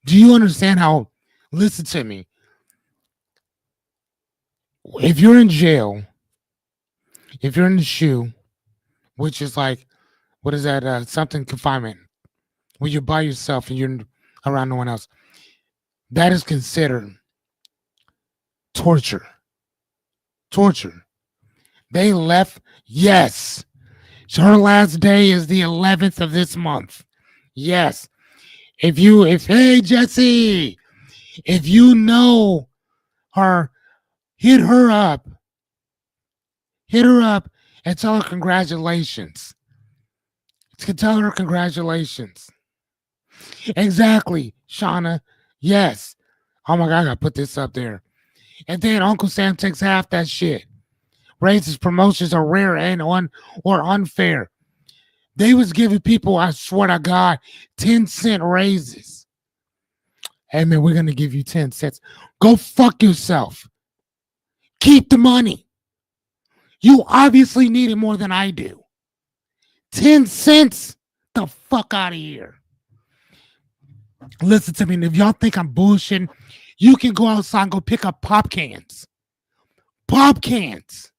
S1: Do you understand how? Listen to me. If you're in jail, if you're in the SHU, which is like, what is that? Something confinement, when you're by yourself and you're around no one else, that is considered torture. Torture. They left. Yes. Her last day is the 11th of this month. Yes. Hey, Jesse, if you know her, hit her up. Hit her up and tell her congratulations. Tell her congratulations. Exactly, Shauna. Yes. Oh my God, I gotta put this up there. And then Uncle Sam takes half that shit. Raises, promotions are rare and or unfair. They was giving people, I swear to God, 10-cent raises. Hey man, we're gonna give you 10 cents. Go fuck yourself. Keep the money. You obviously need it more than I do. 10 cents? The fuck out of here. Listen to me. And if y'all think I'm bullshitting, you can go outside and go pick up pop cans. Pop cans.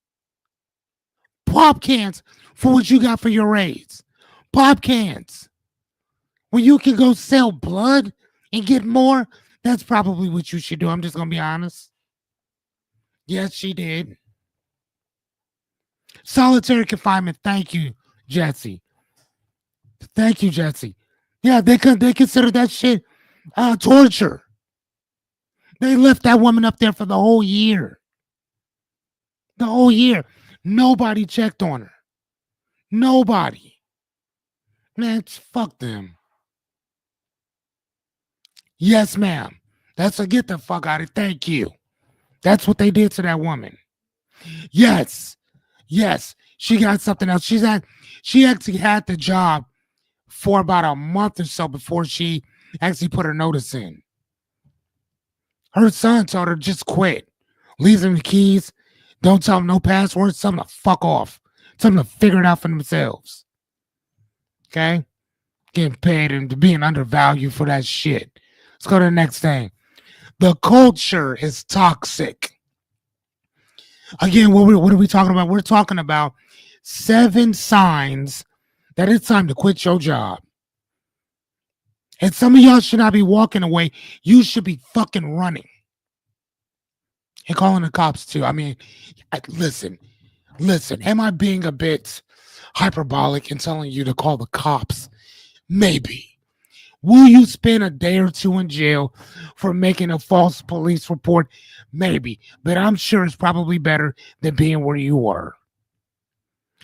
S1: Pop cans for what you got for your raise. Pop cans. When you can go sell blood and get more, that's probably what you should do. I'm just going to be honest. Yes, she did. Solitary confinement. Thank you, Jesse. Thank you, Jesse. Yeah, they consider that shit torture. They left that woman up there for the whole year. The whole year. Nobody checked on her. Nobody. Man, fuck them. Yes, ma'am. That's a get the fuck out of it. Thank you. That's what they did to that woman. Yes. Yes. She got something else. She actually had the job for about a month or so before she actually put her notice in. Her son told her just quit. Leave them the keys. Don't tell them no passwords. Tell them to fuck off. Tell them to figure it out for themselves. Okay? Getting paid and being undervalued for that shit. Let's go to the next thing. The culture is toxic. Again, what are we talking about? We're talking about 7 signs that it's time to quit your job. And some of y'all should not be walking away. You should be fucking running. And calling the cops too. I mean, listen. Am I being a bit hyperbolic in telling you to call the cops? Maybe. Will you spend a day or two in jail for making a false police report? Maybe. But I'm sure it's probably better than being where you were.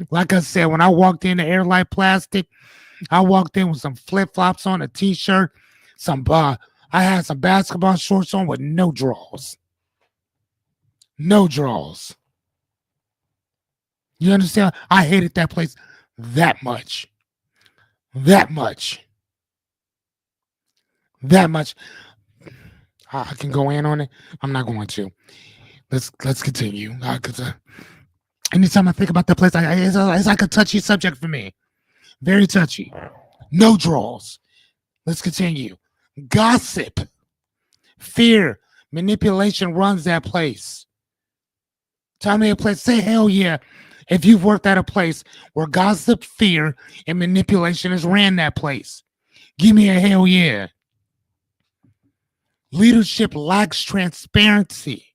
S1: Like I said, when I walked into Airlight Plastic, I walked in with some flip-flops on, a t-shirt, I had some basketball shorts on with no drawers. No drawers. You understand? I hated that place that much. That much. I can go in on it. I'm not going to. Let's continue. Anytime I think about that place, it's like a touchy subject for me. Very touchy. No draws. Let's continue. Gossip, fear, manipulation runs that place. Tell me a place. Say hell yeah. If you've worked at a place where gossip, fear, and manipulation has ran that place, give me a hell yeah. Leadership lacks transparency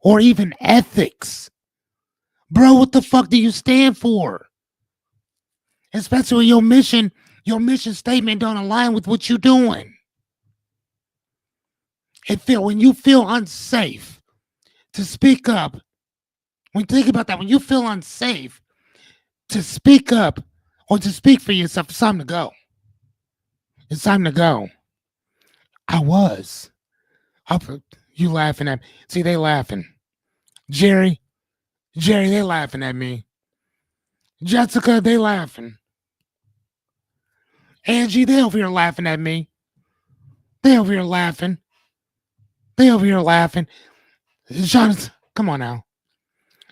S1: or even ethics. Bro, what the fuck do you stand for? Especially when your mission statement don't align with what you're doing. When you feel unsafe to speak up, when you think about that, when you feel unsafe to speak up or to speak for yourself, it's time to go. It's time to go. I was. You laughing at me. See, they laughing. Jerry, they laughing at me. Jessica, they laughing. Angie, they over here laughing at me. They over here laughing. Jonathan, come on now.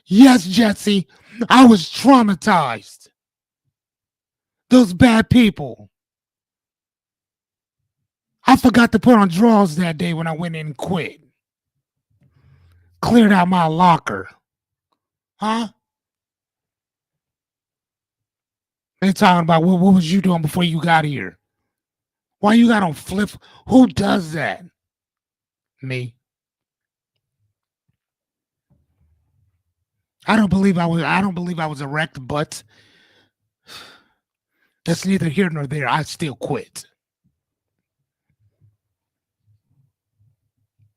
S1: Yes, Jesse, I was traumatized. Those bad people. I forgot to put on drawers that day when I went in and quit. Cleared out my locker. Huh? They talking about what was you doing before you got here? Why you got on flip? Who does that? Me. I don't believe I was erect, but that's neither here nor there. I still quit.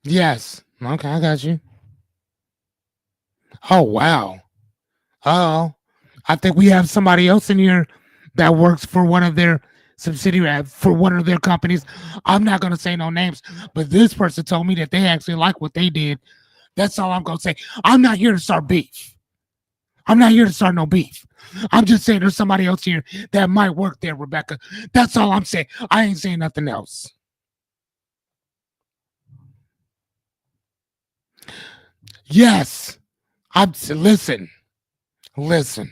S1: Yes. Okay, I got you. Oh wow. Oh, I think we have somebody else in here that works for one of their subsidiary for one of their companies. I'm not gonna say no names, but this person told me that they actually like what they did. That's all I'm gonna say. I'm not here to start beef. I'm not here to start no beef. I'm just saying there's somebody else here that might work there, Rebecca. That's all I'm saying. I ain't saying nothing else. Yes. Listen. Listen.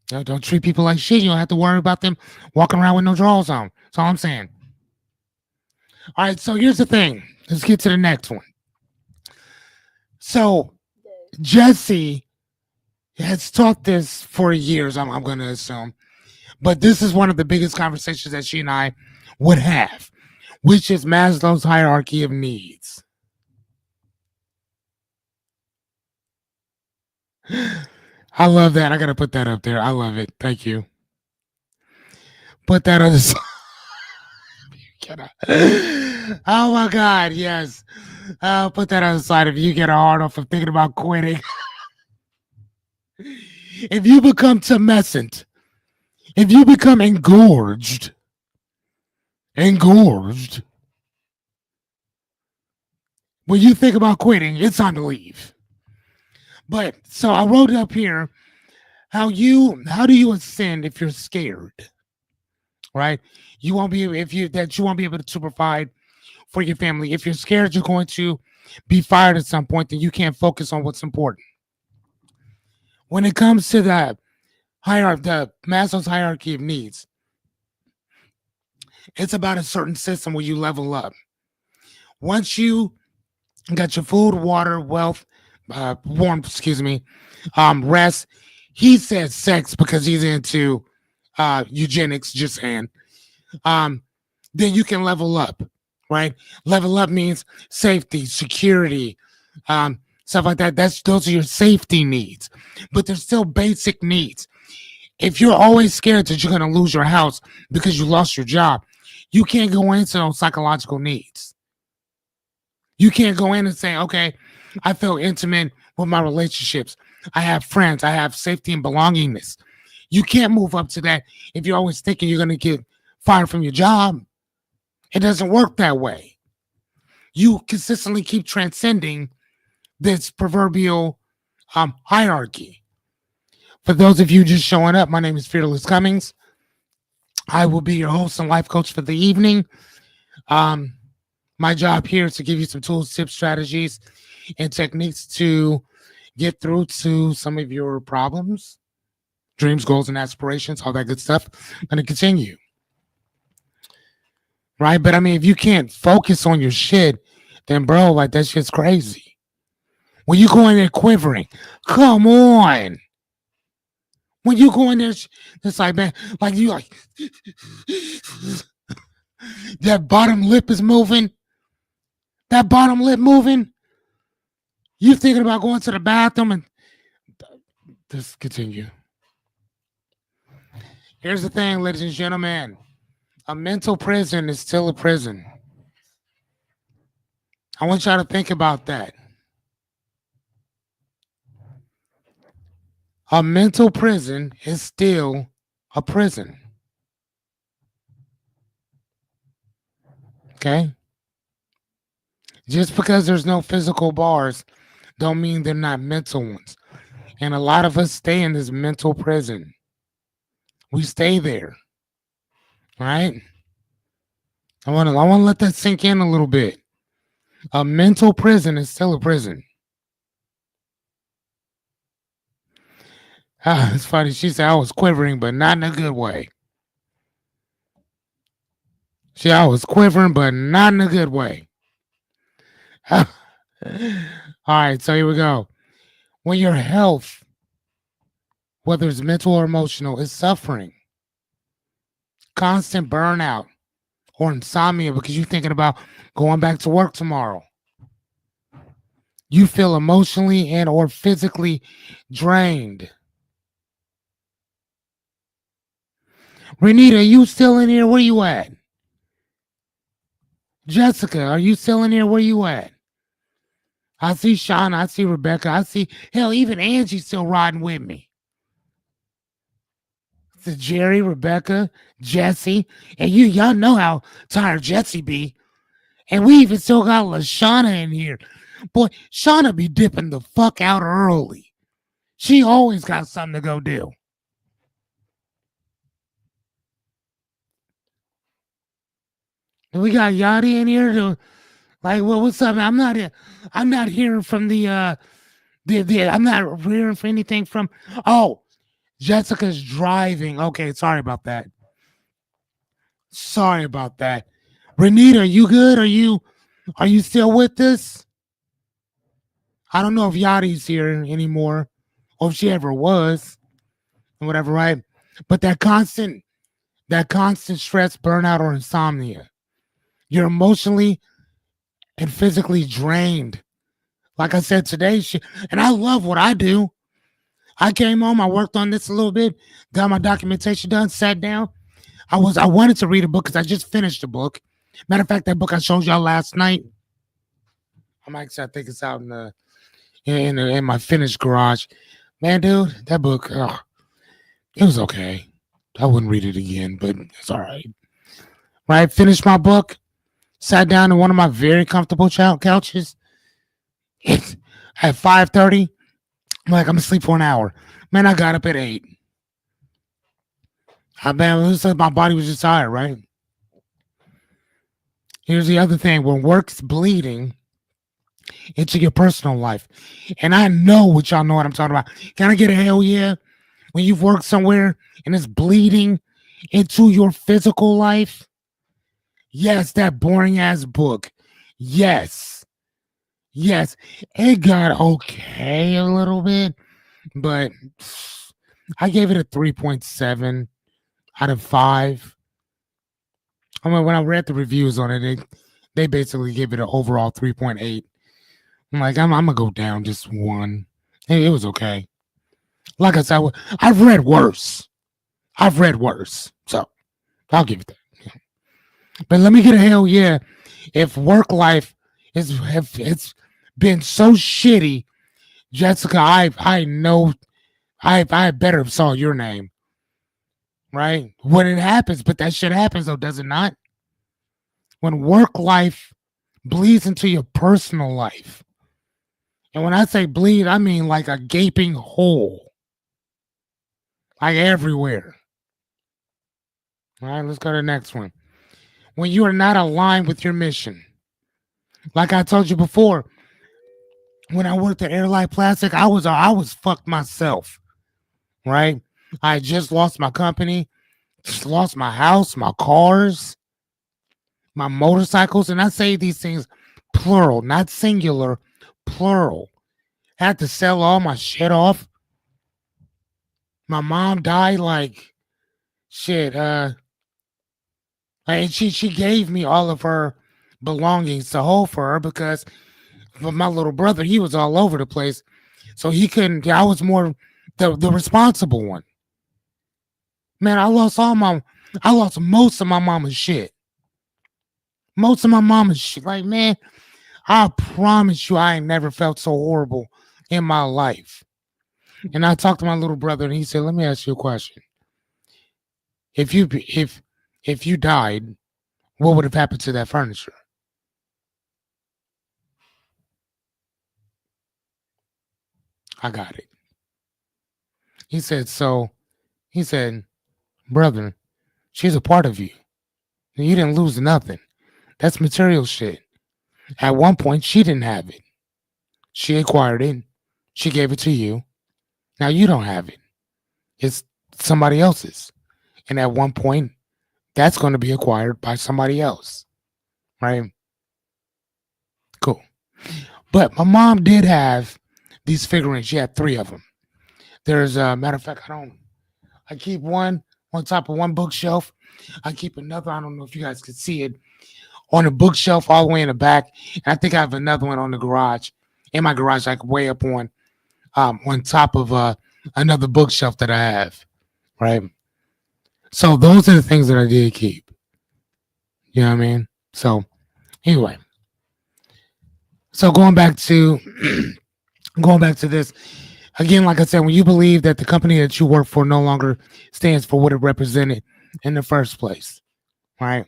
S1: Don't treat people like shit. You don't have to worry about them walking around with no drawers on. That's all I'm saying. All right, so here's the thing. Let's get to the next one. So Jesse has taught this for years, I'm going to assume. But this is one of the biggest conversations that she and I would have, which is Maslow's hierarchy of needs. I love that. I got to put that up there. I love it. Thank you. Put that on the side. Oh my God, yes. I'll put that on the side. If you get a hard off of thinking about quitting, if you become tumescent, if you become engorged, when you think about quitting, it's time to leave. But so I wrote up here how do you ascend if you're scared, right? You won't be if you that you won't be able to provide for your family. If you're scared you're going to be fired at some point, then you can't focus on what's important. When it comes to the Maslow's hierarchy of needs, it's about a certain system where you level up. Once you got your food, water, wealth, warmth, rest. He said sex because he's into eugenics, just saying. Then you can level up, right? Level up means safety, security, stuff like that. Those are your safety needs, but they're still basic needs. If you're always scared that you're going to lose your house because you lost your job, you can't go into those psychological needs. You can't go in and say, okay, I feel intimate with my relationships. I have friends. I have safety and belongingness. You can't move up to that if you're always thinking you're going to get fired from your job. It doesn't work that way. You consistently keep transcending this proverbial hierarchy. For those of you just showing up, my name is Fearless Cummings. I will be your host and life coach for the evening. My job here is to give you some tools, tips, strategies, and techniques to get through to some of your problems, dreams, goals, and aspirations, all that good stuff. I'm going to continue. Right? But I mean, if you can't focus on your shit, then bro, like that shit's crazy. When you go in there quivering, come on. When you go in there, it's like, man, like you like, that bottom lip is moving. That bottom lip moving. You thinking about going to the bathroom and just continue. Here's the thing, ladies and gentlemen. A mental prison is still a prison. I want y'all to think about that. A mental prison is still a prison. Okay? Just because there's no physical bars don't mean they're not mental ones. And a lot of us stay in this mental prison. We stay there. Right? I want to let that sink in a little bit. A mental prison is still a prison. It's funny. She said I was quivering, but not in a good way. I was quivering, but not in a good way. All right, so here we go. When your health, whether it's mental or emotional, is suffering, constant burnout or insomnia because you're thinking about going back to work tomorrow, you feel emotionally and or physically drained. Renita, you still in here? Where you at? Jessica, are you still in here? Where you at? I see Shauna, I see Rebecca, I see, hell, even Angie's still riding with me. It's Jerry, Rebecca, Jesse, and y'all know how tired Jesse be. And we even still got LaShauna in here. Boy, Shauna be dipping the fuck out early. She always got something to go do. And we got Yachty in here. Like, well, what's up? I'm not hearing from the I'm not hearing for anything from. Oh, Jessica's driving. Okay, sorry about that. Sorry about that. Renita, you good? Are you still with us? I don't know if Yachty's here anymore or if she ever was or whatever, right? But that constant stress, burnout, or insomnia. You're emotionally and physically drained. Like I said today, and I love what I do. I came home, I worked on this a little bit, got my documentation done, sat down. I wanted to read a book because I just finished the book. Matter of fact, that book I showed y'all last night. I'm actually I think it's out in my finished garage. Man, dude, that book, it was okay. I wouldn't read it again, but it's all right. Right, finished my book, sat down in one of my very comfortable couches. It's at 5:30. I'm like, I'm gonna sleep for an hour. Man, I got up at 8. I man, it was like my body was just tired, right? Here's the other thing: when work's bleeding into your personal life, and I know what y'all know what I'm talking about. Can I get a hell yeah? When you've worked somewhere and it's bleeding into your physical life, yes, that boring ass book. Yes, yes, it got okay a little bit, but I gave it a 3.7 out of 5. I mean, when I read the reviews on it, they basically gave it an overall 3.8. I'm like, I'm gonna go down just one. Hey, it was okay. Like I said, I've read worse. I've read worse, so I'll give it that. But let me get a hell yeah. If work life if it's been so shitty, Jessica, I know I better have saw your name, right? When it happens, but that shit happens though, does it not? When work life bleeds into your personal life. And when I say bleed, I mean like a gaping hole. Like everywhere. All right, let's go to the next one. When you are not aligned with your mission. Like I told you before, when I worked at Airline Plastic, I was fucked myself. Right? I just lost my company, just lost my house, my cars, my motorcycles, and I say these things plural, not singular, plural. Had to sell all my shit off. My mom died like shit. And she gave me all of her belongings to hold for her because my little brother, he was all over the place. So he couldn't, I was more the responsible one. Man, I lost most of my mama's shit. Most of my mama's shit. Like, man, I promise you, I ain't never felt so horrible in my life. And I talked to my little brother and he said, let me ask you a question. If you died, what would have happened to that furniture? I got it. He said, he said, brother, she's a part of you. You didn't lose nothing. That's material shit. At one point, she didn't have it. She acquired it. She gave it to you. Now you don't have it. It's somebody else's. And at one point, that's going to be acquired by somebody else. Right? Cool. But my mom did have these figurines. She had 3 of them. There's a matter of fact, I keep one on top of one bookshelf. I keep another. I don't know if you guys can see it on the bookshelf all the way in the back. And I think I have another one on the garage, in my garage, like way up on top of another bookshelf that I have. Right. So those are the things that I did keep. You know what I mean? So anyway, so going back to this again, like I said, when you believe that the company that you work for no longer stands for what it represented in the first place, right?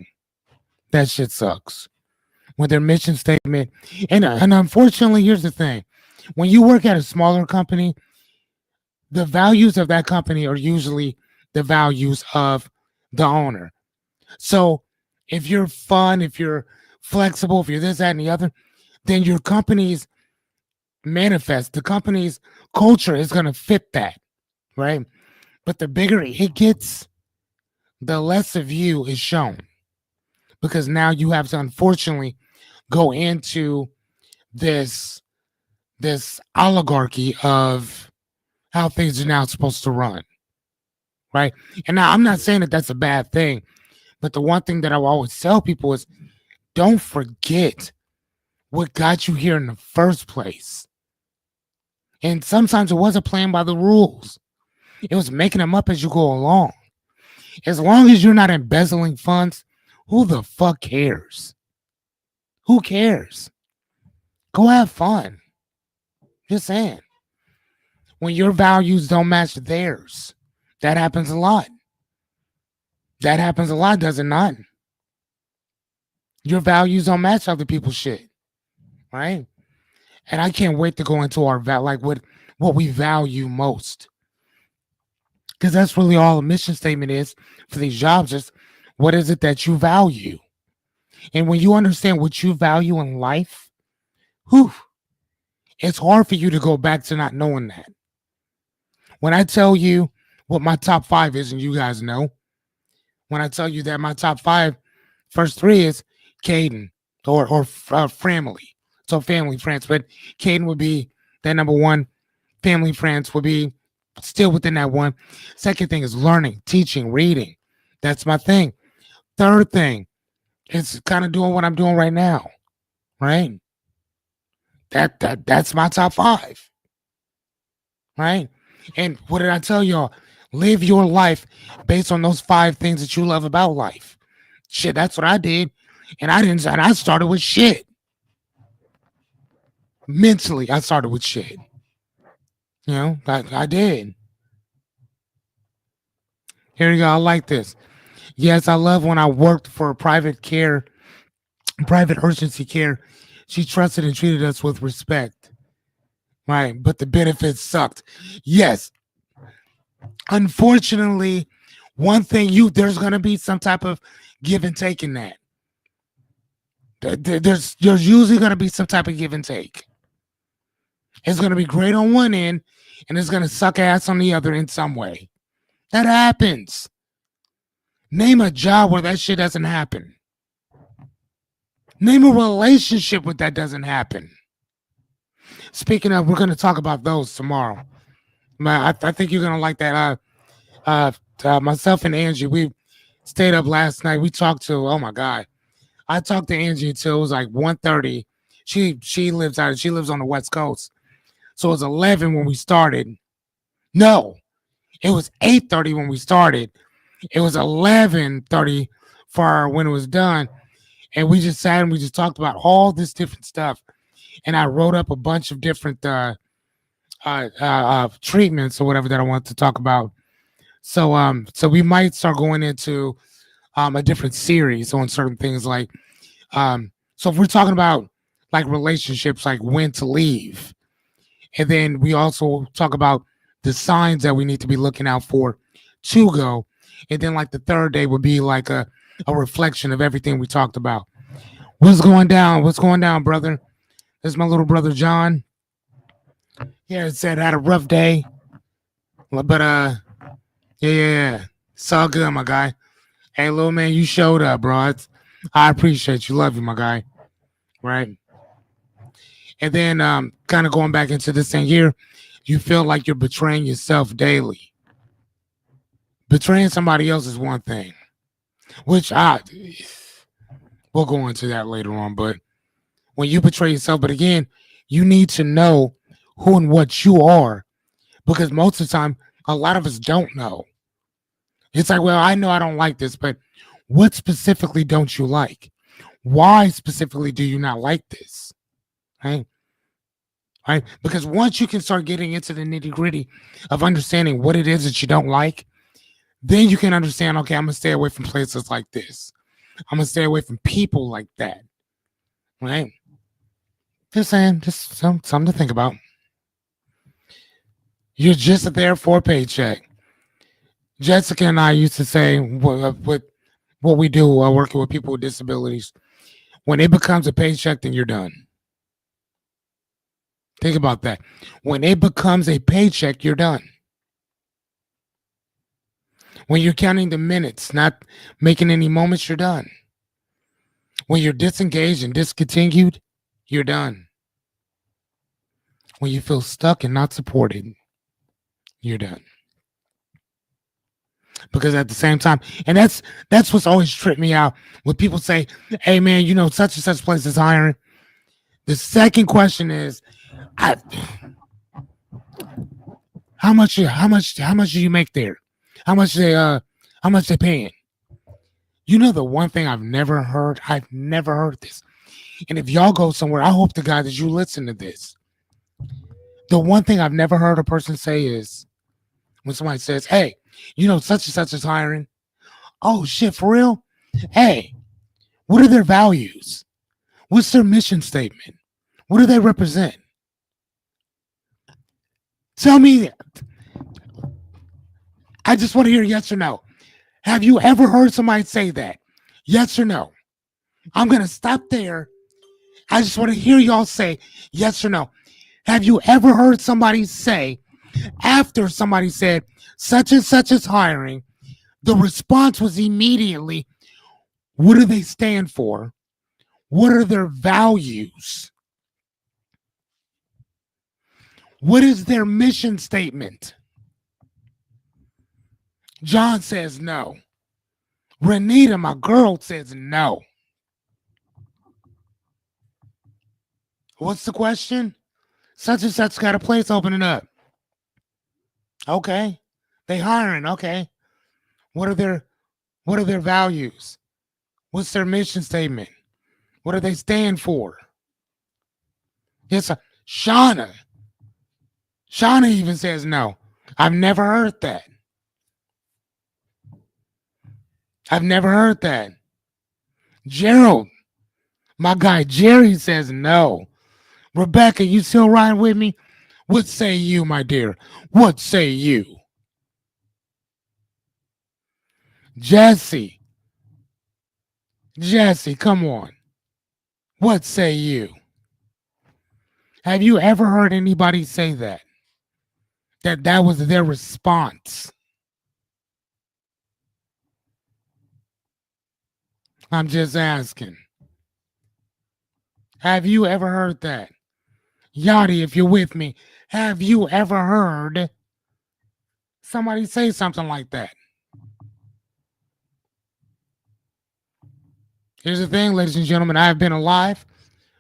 S1: That shit sucks. When their mission statement, and unfortunately, here's the thing: when you work at a smaller company, the values of that company are usually the values of the owner. So if you're fun, if you're flexible, if you're this, that, and the other, then your company's the company's culture is going to fit that, right? But the bigger it gets, the less of you is shown because now you have to unfortunately go into this this oligarchy of how things are now supposed to run, right? And now I'm not saying that that's a bad thing, but the one thing that I will always tell people is don't forget what got you here in the first place. And sometimes it wasn't playing by the rules. It was making them up as you go along. As long as you're not embezzling funds, who the fuck cares? Who cares? Go have fun. Just saying. When your values don't match theirs, that happens a lot. That happens a lot, does it not? Your values don't match other people's shit, right? And I can't wait to go into our like what we value most, because that's really all a mission statement is for these jobs. Is what is it that you value, and when you understand what you value in life, whew, it's hard for you to go back to not knowing that. When I tell you what my top five is, and you guys know, when I tell you that my top five, first three is Caden or family. So family, friends, but Caden would be that number one. Family, friends would be still within that one. Second thing is learning, teaching, reading. That's my thing. Third thing is kind of doing what I'm doing right now, right? That's my top five, right? And what did I tell y'all? Live your life based on those five things that you love about life. Shit, that's what I did. And I didn't and I started with shit. Mentally, I started with shit. You know, I did. Here you go. I like this. Yes, I love when I worked for private urgency care. She trusted and treated us with respect. Right. But the benefits sucked. Yes. Unfortunately, one thing there's gonna be some type of give and take in that. There's usually gonna be some type of give and take. It's gonna be great on one end and it's gonna suck ass on the other in some way. That happens. Name a job where that shit doesn't happen. Name a relationship where that doesn't happen. Speaking of, we're going to talk about those tomorrow. Man, I think you're going to like that. Myself and Angie, we stayed up last night. We talked to, oh my God. I talked to Angie till it was like 1:30. She lives on the West Coast. So it was 11 when we started. No, it was 8:30 when we started. It was 11:30 for when it was done. And we just sat and we just talked about all this different stuff. And I wrote up a bunch of different treatments or whatever that I want to talk about. So we might start going into a different series on certain things like so if we're talking about like relationships, like when to leave, and then we also talk about the signs that we need to be looking out for to go, and then like the third day would be like a reflection of everything we talked about. What's going down? What's going down, brother? This is my little brother John. Yeah, it said had a rough day, but yeah, it's all good, my guy. Hey, little man, you showed up, bro. I appreciate you, love you, my guy. Right, and then kind of going back into this thing here, you feel like you're betraying yourself daily. Betraying somebody else is one thing, which we'll go into that later on, but when you betray yourself, but again, you need to know who and what you are because most of the time, a lot of us don't know. It's like, well, I know I don't like this, but what specifically don't you like? Why specifically do you not like this? Right? Right? Because once you can start getting into the nitty gritty of understanding what it is that you don't like, then you can understand, okay, I'm going to stay away from places like this. I'm going to stay away from people like that. Right? Just saying, just something to think about. You're just there for a paycheck. Jessica and I used to say with what we do while working with people with disabilities, when it becomes a paycheck, then you're done. Think about that. When it becomes a paycheck, you're done. When you're counting the minutes, not making any moments, you're done. When you're disengaged and discontinued, you're done. When you feel stuck and not supported, you're done. Because at the same time, and that's what's always tripped me out when people say, "Hey man, such and such place is hiring." The second question is, I, how much do you make there? How much they paying? The one thing I've never heard this. And if y'all go somewhere, I hope to God that you listen to this. The one thing I've never heard a person say is when somebody says, "Hey, such and such is hiring." Oh shit, for real? Hey, what are their values? What's their mission statement? What do they represent? Tell me. I just want to hear yes or no. Have you ever heard somebody say that? Yes or no? I'm going to stop there. I just want to hear y'all say yes or no. Have you ever heard somebody say, after somebody said such and such is hiring, the response was immediately, what do they stand for? What are their values? What is their mission statement? John says no. Renita, my girl, says no. What's the question? Such and such got a place opening up. Okay. They hiring. Okay. What are their values? What's their mission statement? What do they stand for? Yes, Shauna. Shauna even says no. I've never heard that. I've never heard that. Gerald, my guy Jerry says no. Rebecca, you still riding with me? What say you, my dear? What say you? Jesse, come on. What say you? Have you ever heard anybody say that? That was their response? I'm just asking. Have you ever heard that? Yachty, if you're with me, have you ever heard somebody say something like that? Here's the thing, ladies and gentlemen. I've been alive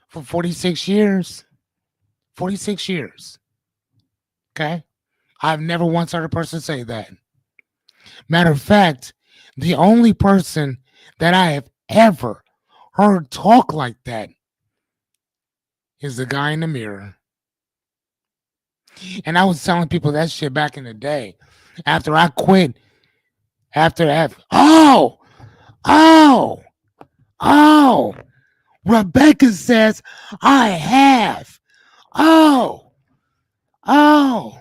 S1: for 46 years. 46 years. Okay? I've never once heard a person say that. Matter of fact, the only person that I have ever heard talk like that is the guy in the mirror. And I was telling people that shit back in the day. After I quit, oh, oh, oh. Rebecca says, I have. Oh, oh.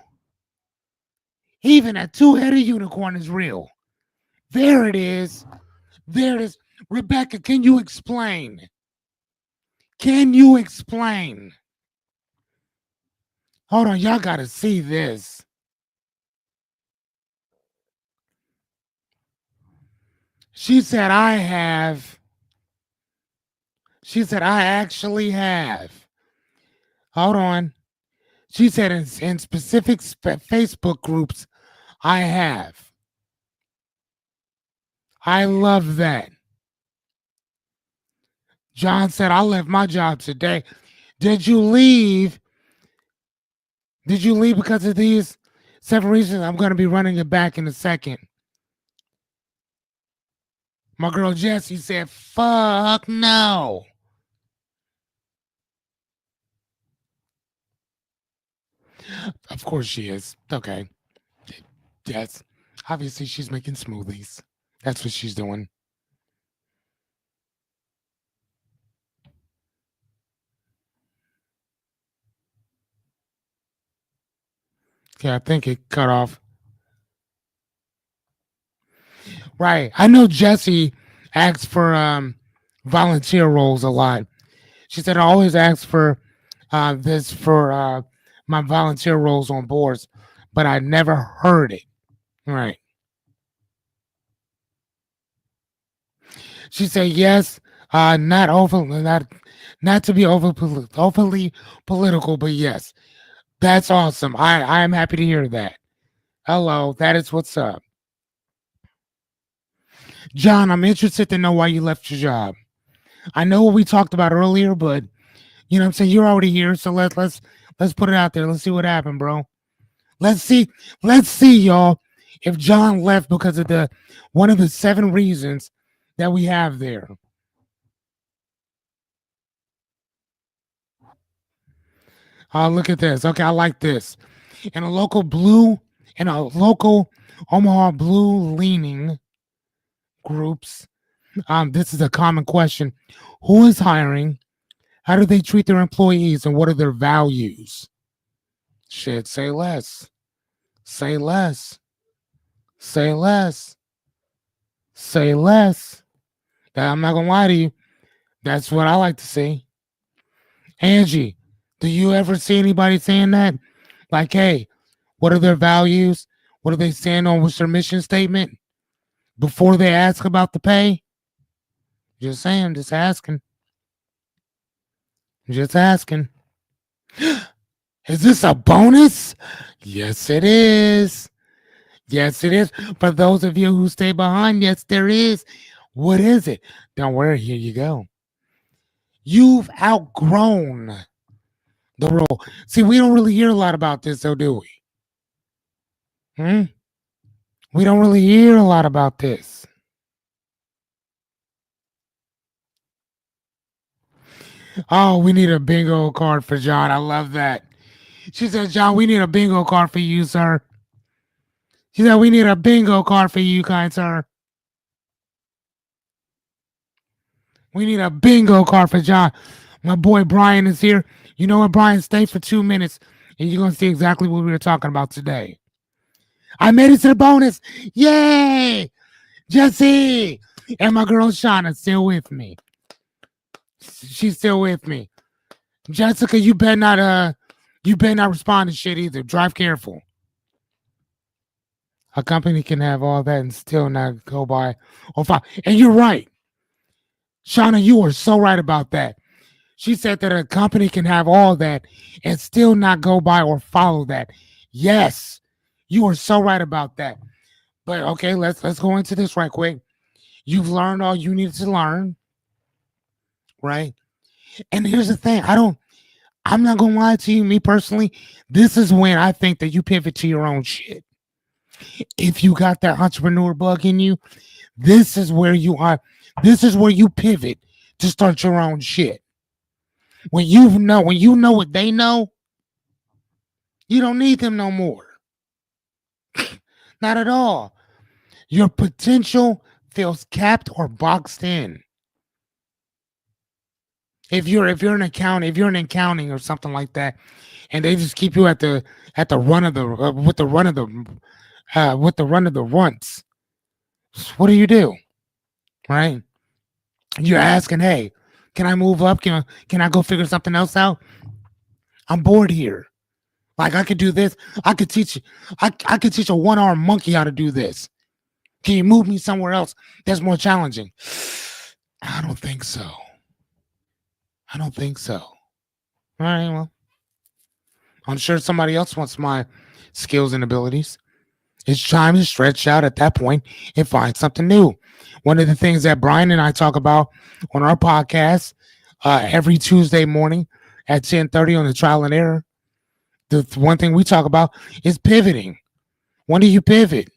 S1: Even a two-headed unicorn is real. There it is. There it is. Rebecca, can you explain? Can you explain? Hold on, y'all got to see this. She said, I have. She said, I actually have. Hold on. She said, in specific Facebook groups, I have. I love that. John said, I left my job today. Did you leave? Did you leave because of these several reasons? I'm going to be running it back in a second. My girl Jessie said, fuck no. Of course she is. Okay. Yes. Obviously, she's making smoothies. That's what she's doing. Yeah, I think it cut off. Right. I know Jessie asks for volunteer roles a lot. She said I always ask for this for my volunteer roles on boards, but I never heard it. Right. She said yes. Not over, not to be overly political, but yes, that's awesome. I am happy to hear that. Hello, that is what's up, John. I'm interested to know why you left your job. I know what we talked about earlier, but you know what I'm saying, you're already here, so let's put it out there. Let's see what happened, bro. Let's see, let's see, y'all. If John left because of the one of the 7 reasons that we have there. Look at this. Okay, I like this. In a local blue, in a local Omaha blue leaning groups, this is a common question. Who is hiring? How do they treat their employees? And what are their values? Shit, say less. Say less. Say less. Say less. I'm not gonna lie to you. That's what I like to see. Angie, do you ever see anybody saying that? Like, hey, what are their values? What are they saying on what's their mission statement? Before they ask about the pay? Just saying, just asking. Just asking. Is this a bonus? Yes, it is. Yes, it is. For those of you who stay behind, yes, there is. What is it? Don't worry, here you go. You've outgrown the role. See, we don't really hear a lot about this, though, do we? Hmm? We don't really hear a lot about this. Oh, we need a bingo card for John. I love that. She said, John, we need a bingo card for you, sir. She said, we need a bingo card for you, kind sir. We need a bingo card for John. My boy Brian is here. You know what, Brian? Stay for 2 minutes and you're going to see exactly what we were talking about today. I made it to the bonus. Yay! Jesse! And my girl Shauna's still with me. She's still with me. Jessica, you better not respond to shit either. Drive careful. A company can have all that and still not go by or file. And you're right. Shauna, you are so right about that. She said that a company can have all that and still not go by or follow that. Yes, you are so right about that. But okay, let's go into this right quick. You've learned all you needed to learn, right? And here's the thing, I'm not gonna lie to you, me personally, this is when I think that you pivot to your own shit. If you got that entrepreneur bug in you, this is where you are. This is where you pivot to start your own shit. When you know what they know, you don't need them no more. Not at all. Your potential feels capped or boxed in. If you're in accounting or something like that, and they just keep you at the run of the with the run of the with the run of the runts, what do? Right? You're asking, hey, can I move up? Can I go figure something else out? I'm bored here. Like I could do this. I could teach I could teach a one-armed monkey how to do this. Can you move me somewhere else that's more challenging? I don't think so. I don't think so. All right, well, I'm sure somebody else wants my skills and abilities. It's time to stretch out at that point and find something new. One of the things that Brian and I talk about on our podcast every Tuesday morning at 10:30 on the trial and error, the one thing we talk about is pivoting. When do you pivot?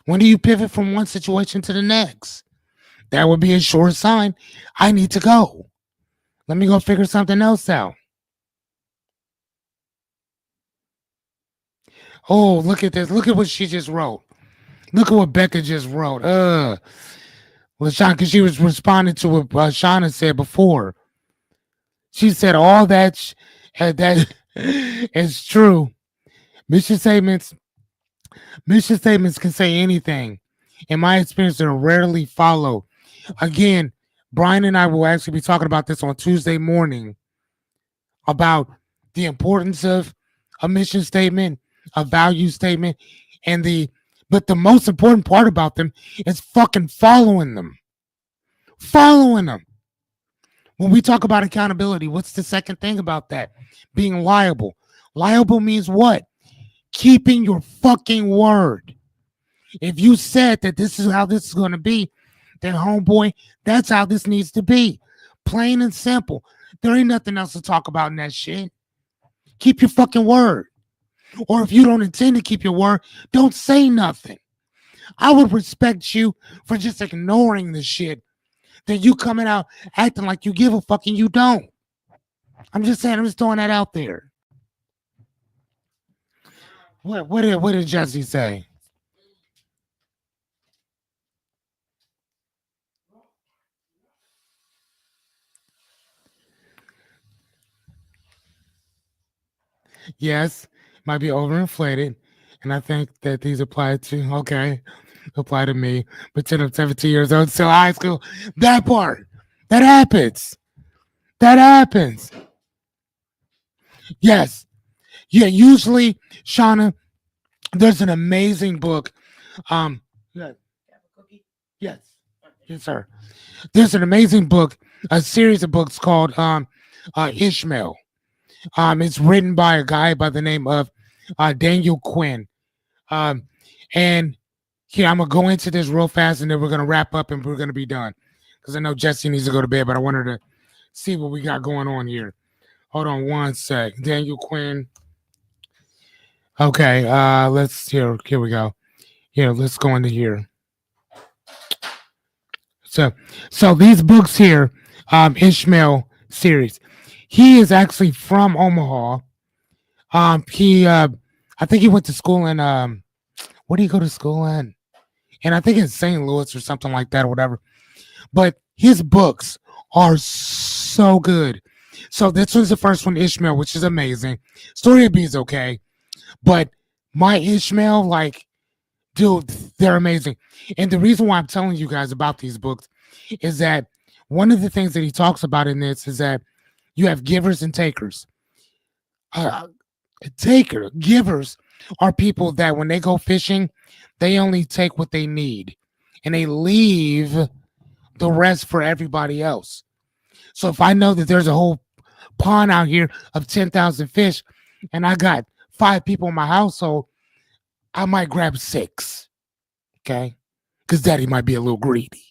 S1: When do you pivot from one situation to the next? That would be a sure sign I need to go. Let me go figure something else out. Oh, look at this. Look at what she just wrote. Look at what Becca just wrote. LaShawn, because she was responding to what Shauna said before. She said all that is true. Mission statements, mission statements can say anything. In my experience, they're rarely followed. Again, Brian and I will actually be talking about this on Tuesday morning about the importance of a mission statement, a value statement, and but the most important part about them is fucking following them. Following them. When we talk about accountability, what's the second thing about that? Being liable. Liable means what? Keeping your fucking word. If you said that this is how this is going to be, then homeboy, that's how this needs to be. Plain and simple. There ain't nothing else to talk about in that shit. Keep your fucking word. Or if you don't intend to keep your word, don't say nothing. I would respect you for just ignoring the shit than you coming out acting like you give a fuck and you don't. I'm just saying, I'm just throwing that out there. What did Jesse say? Yes, might be overinflated. And I think that these apply to, apply to me. Pretend I'm 17 years old, still high school. That part. That happens. That happens. Yes. Yeah, usually, Shauna, there's an amazing book. Yes. Yes. Yes, sir. There's an amazing book, a series of books called Ishmael. It's written by a guy by the name of Daniel Quinn. Um, and here I'm gonna go into this real fast, and then we're gonna wrap up, and we're gonna be done. Because I know Jesse needs to go to bed, but I wanted to see what we got going on here. Hold on one sec. Daniel Quinn. Okay, let's here we go. Here, let's go into here. So these books here, Ishmael series. He is actually from Omaha. He I think he went to school in where did he go to school in? And I think in St. Louis or something like that or whatever. But his books are so good. So this was the first one, Ishmael, which is amazing. Story of B is okay. But my Ishmael, like, dude, they're amazing. And the reason why I'm telling you guys about these books is that one of the things that he talks about in this is that you have givers and takers. Uh, Givers are people that when they go fishing, they only take what they need and they leave the rest for everybody else. So if I know that there's a whole pond out here of 10,000 fish and I got 5 people in my household, I might grab 6. Okay. Because daddy might be a little greedy.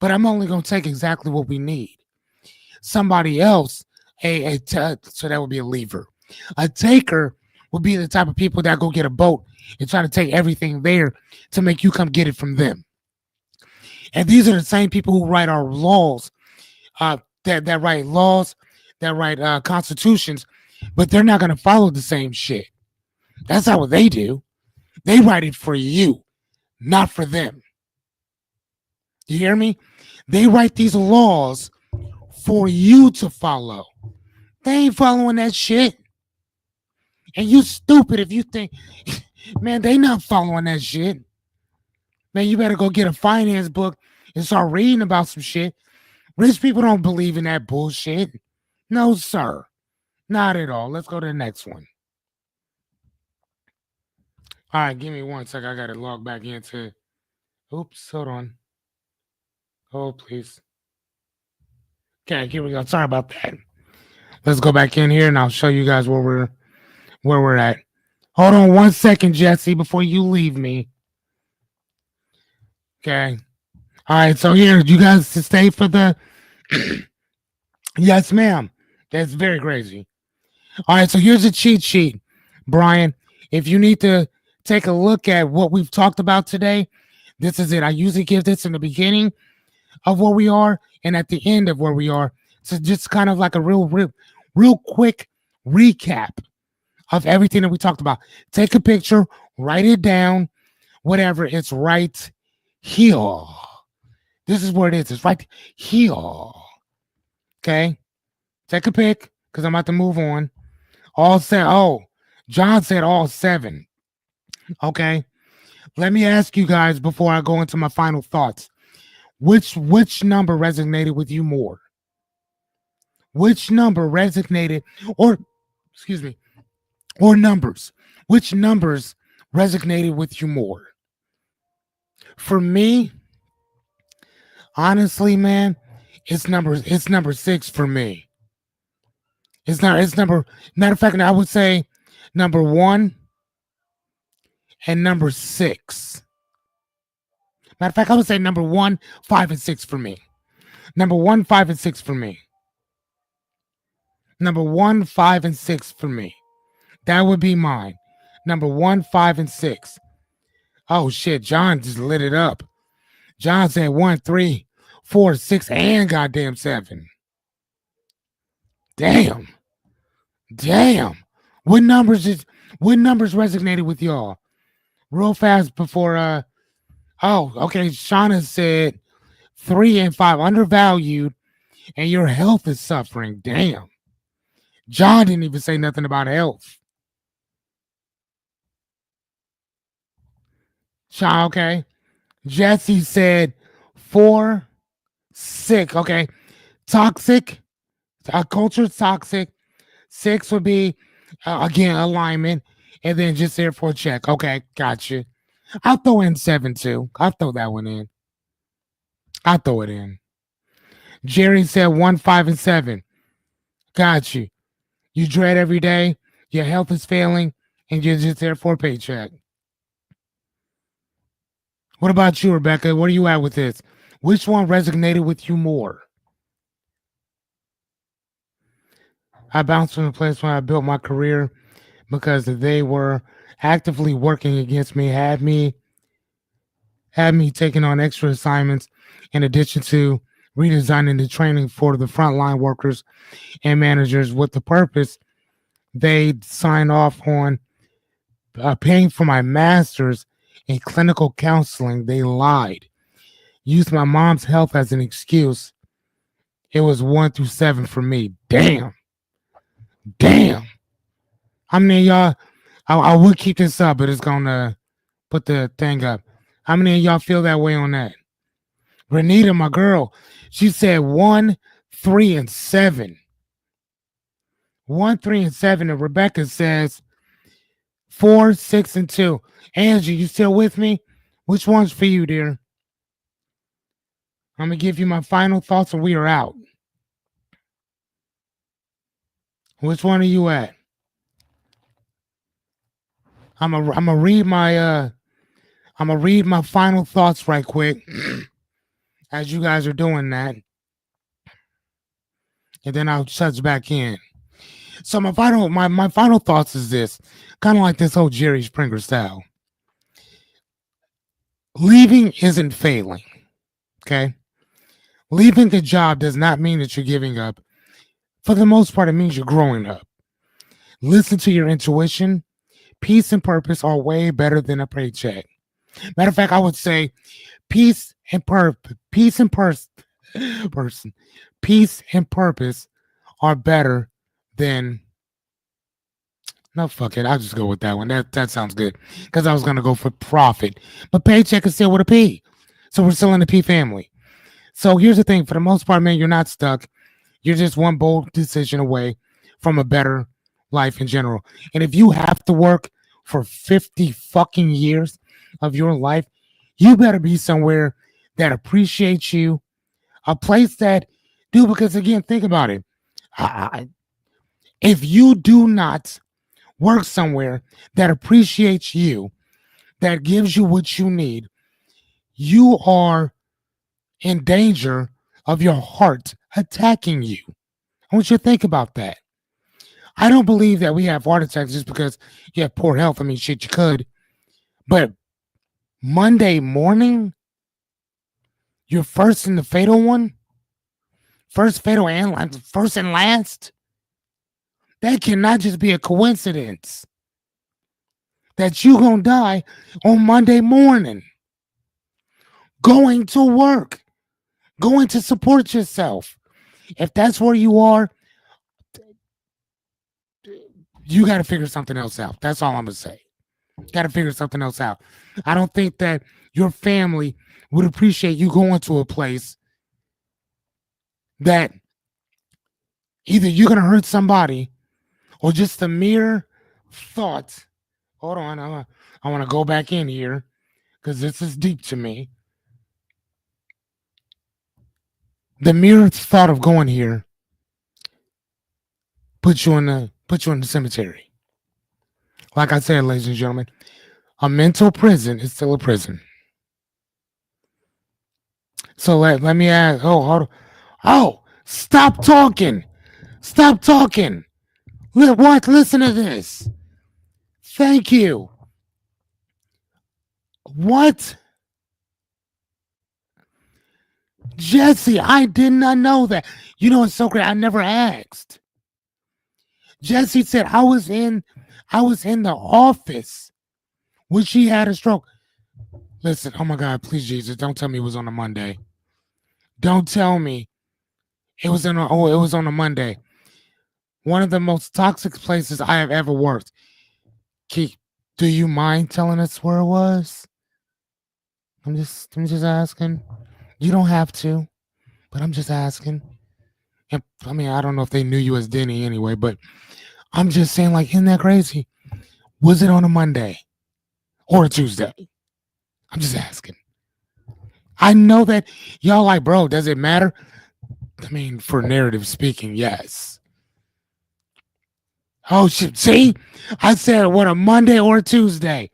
S1: But I'm only going to take exactly what we need. Somebody else, so that would be a lever. A taker would be the type of people that go get a boat and try to take everything there to make you come get it from them. And these are the same people who write our laws, that write laws, that write constitutions, but they're not going to follow the same shit. That's not what they do. They write it for you, not for them. You hear me? They write these laws for you to follow. They ain't following that shit. And you stupid if you think, man, they not following that shit. Man, you better go get a finance book and start reading about some shit. Rich people don't believe in that bullshit. No, sir. Not at all. Let's go to the next one. All right, give me one sec. I got to log back into. Oops, hold on. Oh, please. Okay, here we go. Sorry about that. Let's go back in here and I'll show you guys where we're at. Hold on one second, Jesse, before you leave me. Okay. All right, so here, you guys to stay for the. Yes, ma'am. That's very crazy. All right, so here's a cheat sheet, Brian. If you need to take a look at what we've talked about today, this is it. I usually give this in the beginning of where we are and at the end of where we are. So just kind of like a real quick recap of everything that we talked about. Take a picture, write it down, whatever. It's right here. This is where it is. It's right here. Okay. Take a pic because I'm about to move on. All set. Oh, John said all 7. Okay. Let me ask you guys before I go into my final thoughts. Which number resonated with you more? Which number resonated, or excuse me, or numbers? Which numbers resonated with you more? For me, Honestly, man, it's number six for me. It's number matter of fact, I would say number one and number six. Matter of fact, I would say number one, five, and six for me. Number one, five, and six for me. Number one, five, and six for me. That would be mine. Number one, five, and six. Oh shit, John just lit it up. John said one, three, four, six, and goddamn seven. Damn. Damn. What numbers is what numbers resonated with y'all? Real fast before oh, okay. Shauna said three and five, undervalued, and your health is suffering. Damn. John didn't even say nothing about health. Sean, okay. Jesse said four, six. Okay. Toxic. Culture's toxic. Six would be again alignment, and then just there for a check. Okay, gotcha. I'll throw in seven too. I'll throw that one in. I'll throw it in. Jerry said one, five, and seven. Got you. You dread every day. Your health is failing, and you're just there for a paycheck. What about you, Rebecca? Where are you at with this? Which one resonated with you more? I bounced from the place where I built my career because they were actively working against me, had me taking on extra assignments in addition to redesigning the training for the frontline workers and managers with the purpose they signed off on paying for my master's in clinical counseling. They lied, used my mom's health as an excuse. It was one through seven for me. Damn. Damn. How many of y'all? I would keep this up, but it's gonna put the thing up. How many of y'all feel that way on that? Renita, my girl, she said one, three, and seven. One, three, and seven. And Rebecca says four, six, and two. Angie, you still with me? Which one's for you, dear? I'm gonna give you my final thoughts, and we are out. Which one are you at? I'm gonna read my I'm gonna read my final thoughts right quick as you guys are doing that, and then I'll touch back in. So my final thoughts is this, kind of like this whole Jerry Springer style. Leaving isn't failing. Okay, leaving a job does not mean that you're giving up. For the most part, it means you're growing up. Listen to your intuition. Peace and purpose are way better than a paycheck. Matter of fact, I would say peace and person, peace and purpose are better than. No, fuck it. I'll just go with that one. That sounds good. Because I was gonna go for profit, but paycheck is still with a P, so we're still in the P family. So here's the thing: for the most part, man, you're not stuck. You're just one bold decision away from a better life in general. And if you have to work for 50 fucking years of your life, you better be somewhere that appreciates you, a place that, dude, because again, think about it. If you do not work somewhere that appreciates you, that gives you what you need, you are in danger of your heart attacking you. I want you to think about that. I don't believe that we have heart attacks just because you have poor health. I mean, shit, you could. But Monday morning, you're first in the fatal one, first fatal and first and last. That cannot just be a coincidence that you gonna die on Monday morning, going to work, going to support yourself. If that's where you are, you got to figure something else out. That's all I'm gonna say. Got to figure something else out. I don't think that your family would appreciate you going to a place that either you're gonna hurt somebody or just the mere thought. Hold on, I want to go back in here because this is deep to me. The mere thought of going here puts you in the cemetery. Like I said, ladies and gentlemen, a mental prison is still a prison. So let me ask. Oh, hold on. Oh, stop talking. Stop talking. What? Listen to this. Thank you. What? Jesse, I did not know that. You know, it's so great. I never asked. Jesse said I was in the office when she had a stroke. Listen, oh my God, please Jesus, don't tell me it was on a Monday. Don't tell me it was on a Monday. One of the most toxic places I have ever worked. Keith, do you mind telling us where it was? I'm just asking. You don't have to, but I'm just asking. And, I mean, I don't know if they knew you as Denny anyway, but I'm just saying, like, isn't that crazy? Was it on a Monday or a Tuesday? I'm just asking. I know that y'all like, bro, does it matter? I mean, for narrative speaking, yes. Oh shit! See, I said what, a Monday or a Tuesday.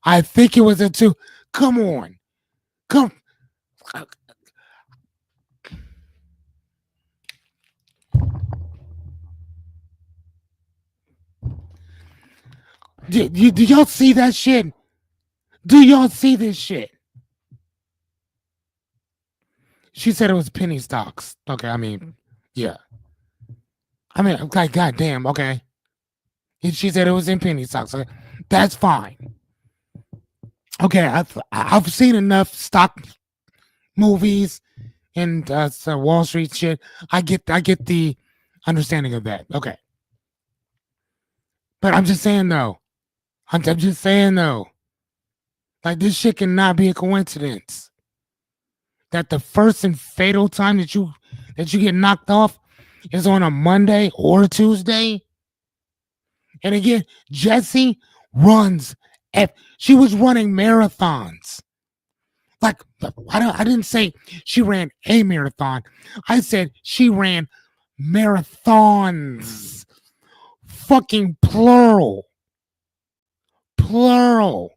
S1: I think it was a two. Come on, come. Do y'all see that shit? Do y'all see this shit? She said it was penny stocks. Okay, I mean, yeah. I mean, like, goddamn. Okay, she said it was in penny stocks. Okay, that's fine. Okay, I've seen enough stock movies and some Wall Street shit. I get the understanding of that. Okay, but I'm just saying though. I'm just saying though. Like, this shit cannot be a coincidence. That the first and fatal time that you get knocked off is on a Monday or a Tuesday. And again, Jessie runs. She was running marathons. Like, I didn't say she ran a marathon. I said she ran marathons. Fucking plural. Plural.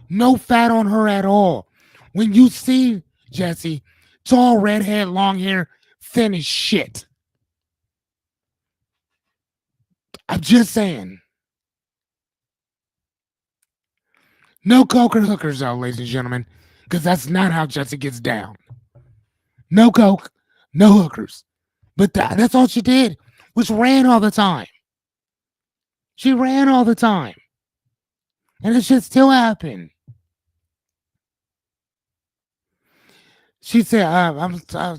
S1: No fat on her at all. When you see Jessie, tall, redhead, long hair, thin as shit. I'm just saying. No coke or hookers, though, ladies and gentlemen, because that's not how Jessie gets down. No coke, no hookers. But that's all she did, was ran all the time. She ran all the time. And it should still happen. She said,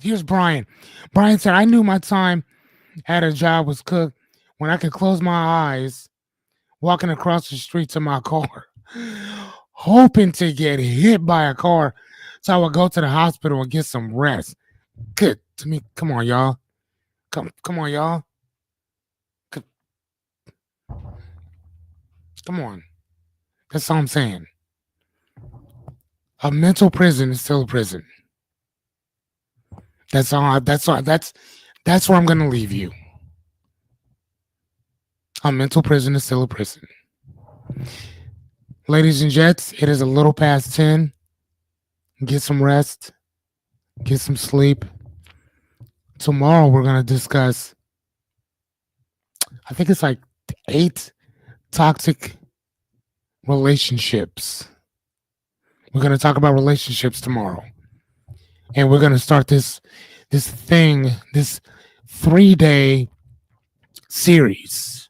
S1: here's Brian. Brian said, I knew my time at a job was cooked when I could close my eyes walking across the street to my car, hoping to get hit by a car so I would go to the hospital and get some rest. Good to me. Come on, y'all. Come on, y'all. Come on. That's all I'm saying. A mental prison is still a prison. That's all. That's where I'm gonna leave you. A mental prison is still a prison. Ladies and gents, it is a little past 10. Get some rest. Get some sleep. Tomorrow we're gonna discuss, I think it's like 8 toxic relationships. We're gonna talk about relationships tomorrow. And we're gonna start this 3-day series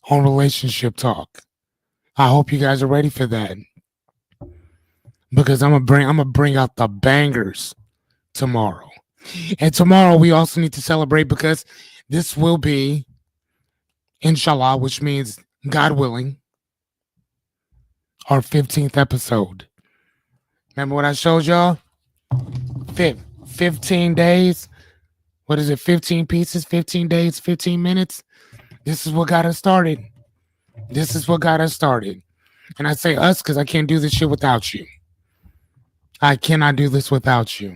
S1: on relationship talk. I hope you guys are ready for that, because I'm gonna bring out the bangers tomorrow. And tomorrow we also need to celebrate, because this will be, inshallah, which means God willing, our 15th episode. Remember what I showed y'all? 15 days. What is it? 15 pieces, 15 days, 15 minutes. This is what got us started. This is what got us started. And I say us because I can't do this shit without you. I cannot do this without you.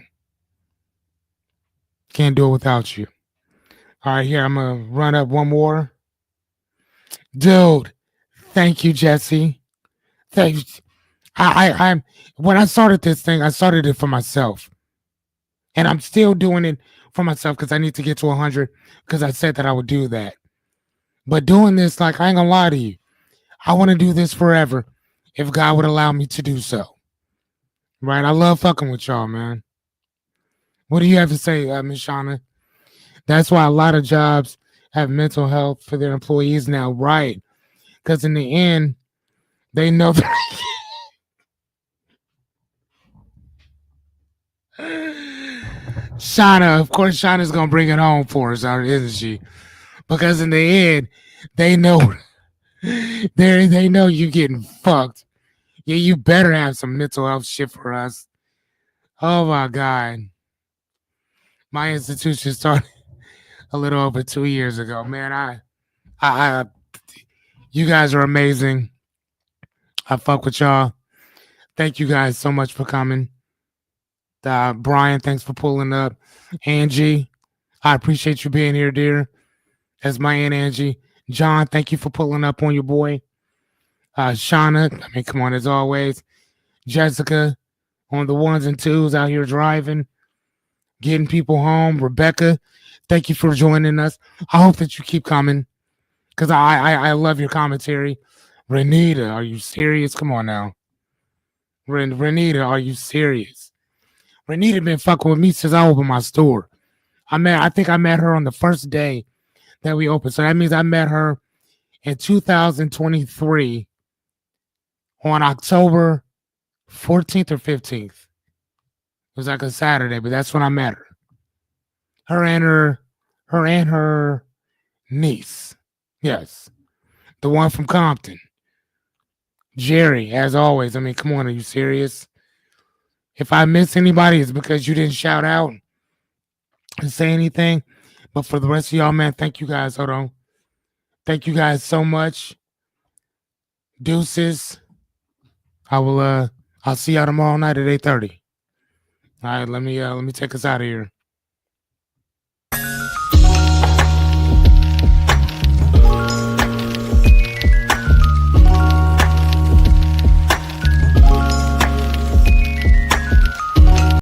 S1: Can't do it without you. All right, here I'm gonna run up one more. Dude, thank you, Jesse. Thank I'm when I started this thing, I started it for myself. And I'm still doing it for myself because I need to get to 100 because I said that I would do that. But doing this, like, I ain't gonna lie to you. I want to do this forever if God would allow me to do so. Right? I love fucking with y'all, man. What do you have to say, Miss Shauna? That's why a lot of jobs have mental health for their employees now, right? Because in the end, they know that. Shauna, of course, Shauna's gonna bring it home for us, isn't she? Because in the end, they know they know you getting fucked. Yeah, you better have some mental health shit for us. Oh my god, my institution started a little over 2 years ago. Man, I you guys are amazing. I fuck with y'all. Thank you guys so much for coming. Brian, thanks for pulling up. Angie, I appreciate you being here, dear. That's my Aunt Angie. John, thank you for pulling up on your boy. Shauna, I mean, come on, as always. Jessica, on the ones and twos out here driving, getting people home. Rebecca, thank you for joining us. I hope that you keep coming because I love your commentary. Renita, are you serious? Come on now. Renita, are you serious? Renita been fucking with me since I opened my store. I think I met her on the first day that we opened. So that means I met her in 2023 on October 14th or 15th. It was like a Saturday, but that's when I met her. Her and her niece. Yes. The one from Compton. Jerry, as always. I mean, come on, are you serious? If I miss anybody, it's because you didn't shout out and say anything. But for the rest of y'all, man, thank you guys. Hold on. Thank you guys so much. Deuces. I'll see y'all tomorrow night at 8:30. All right, let me take us out of here.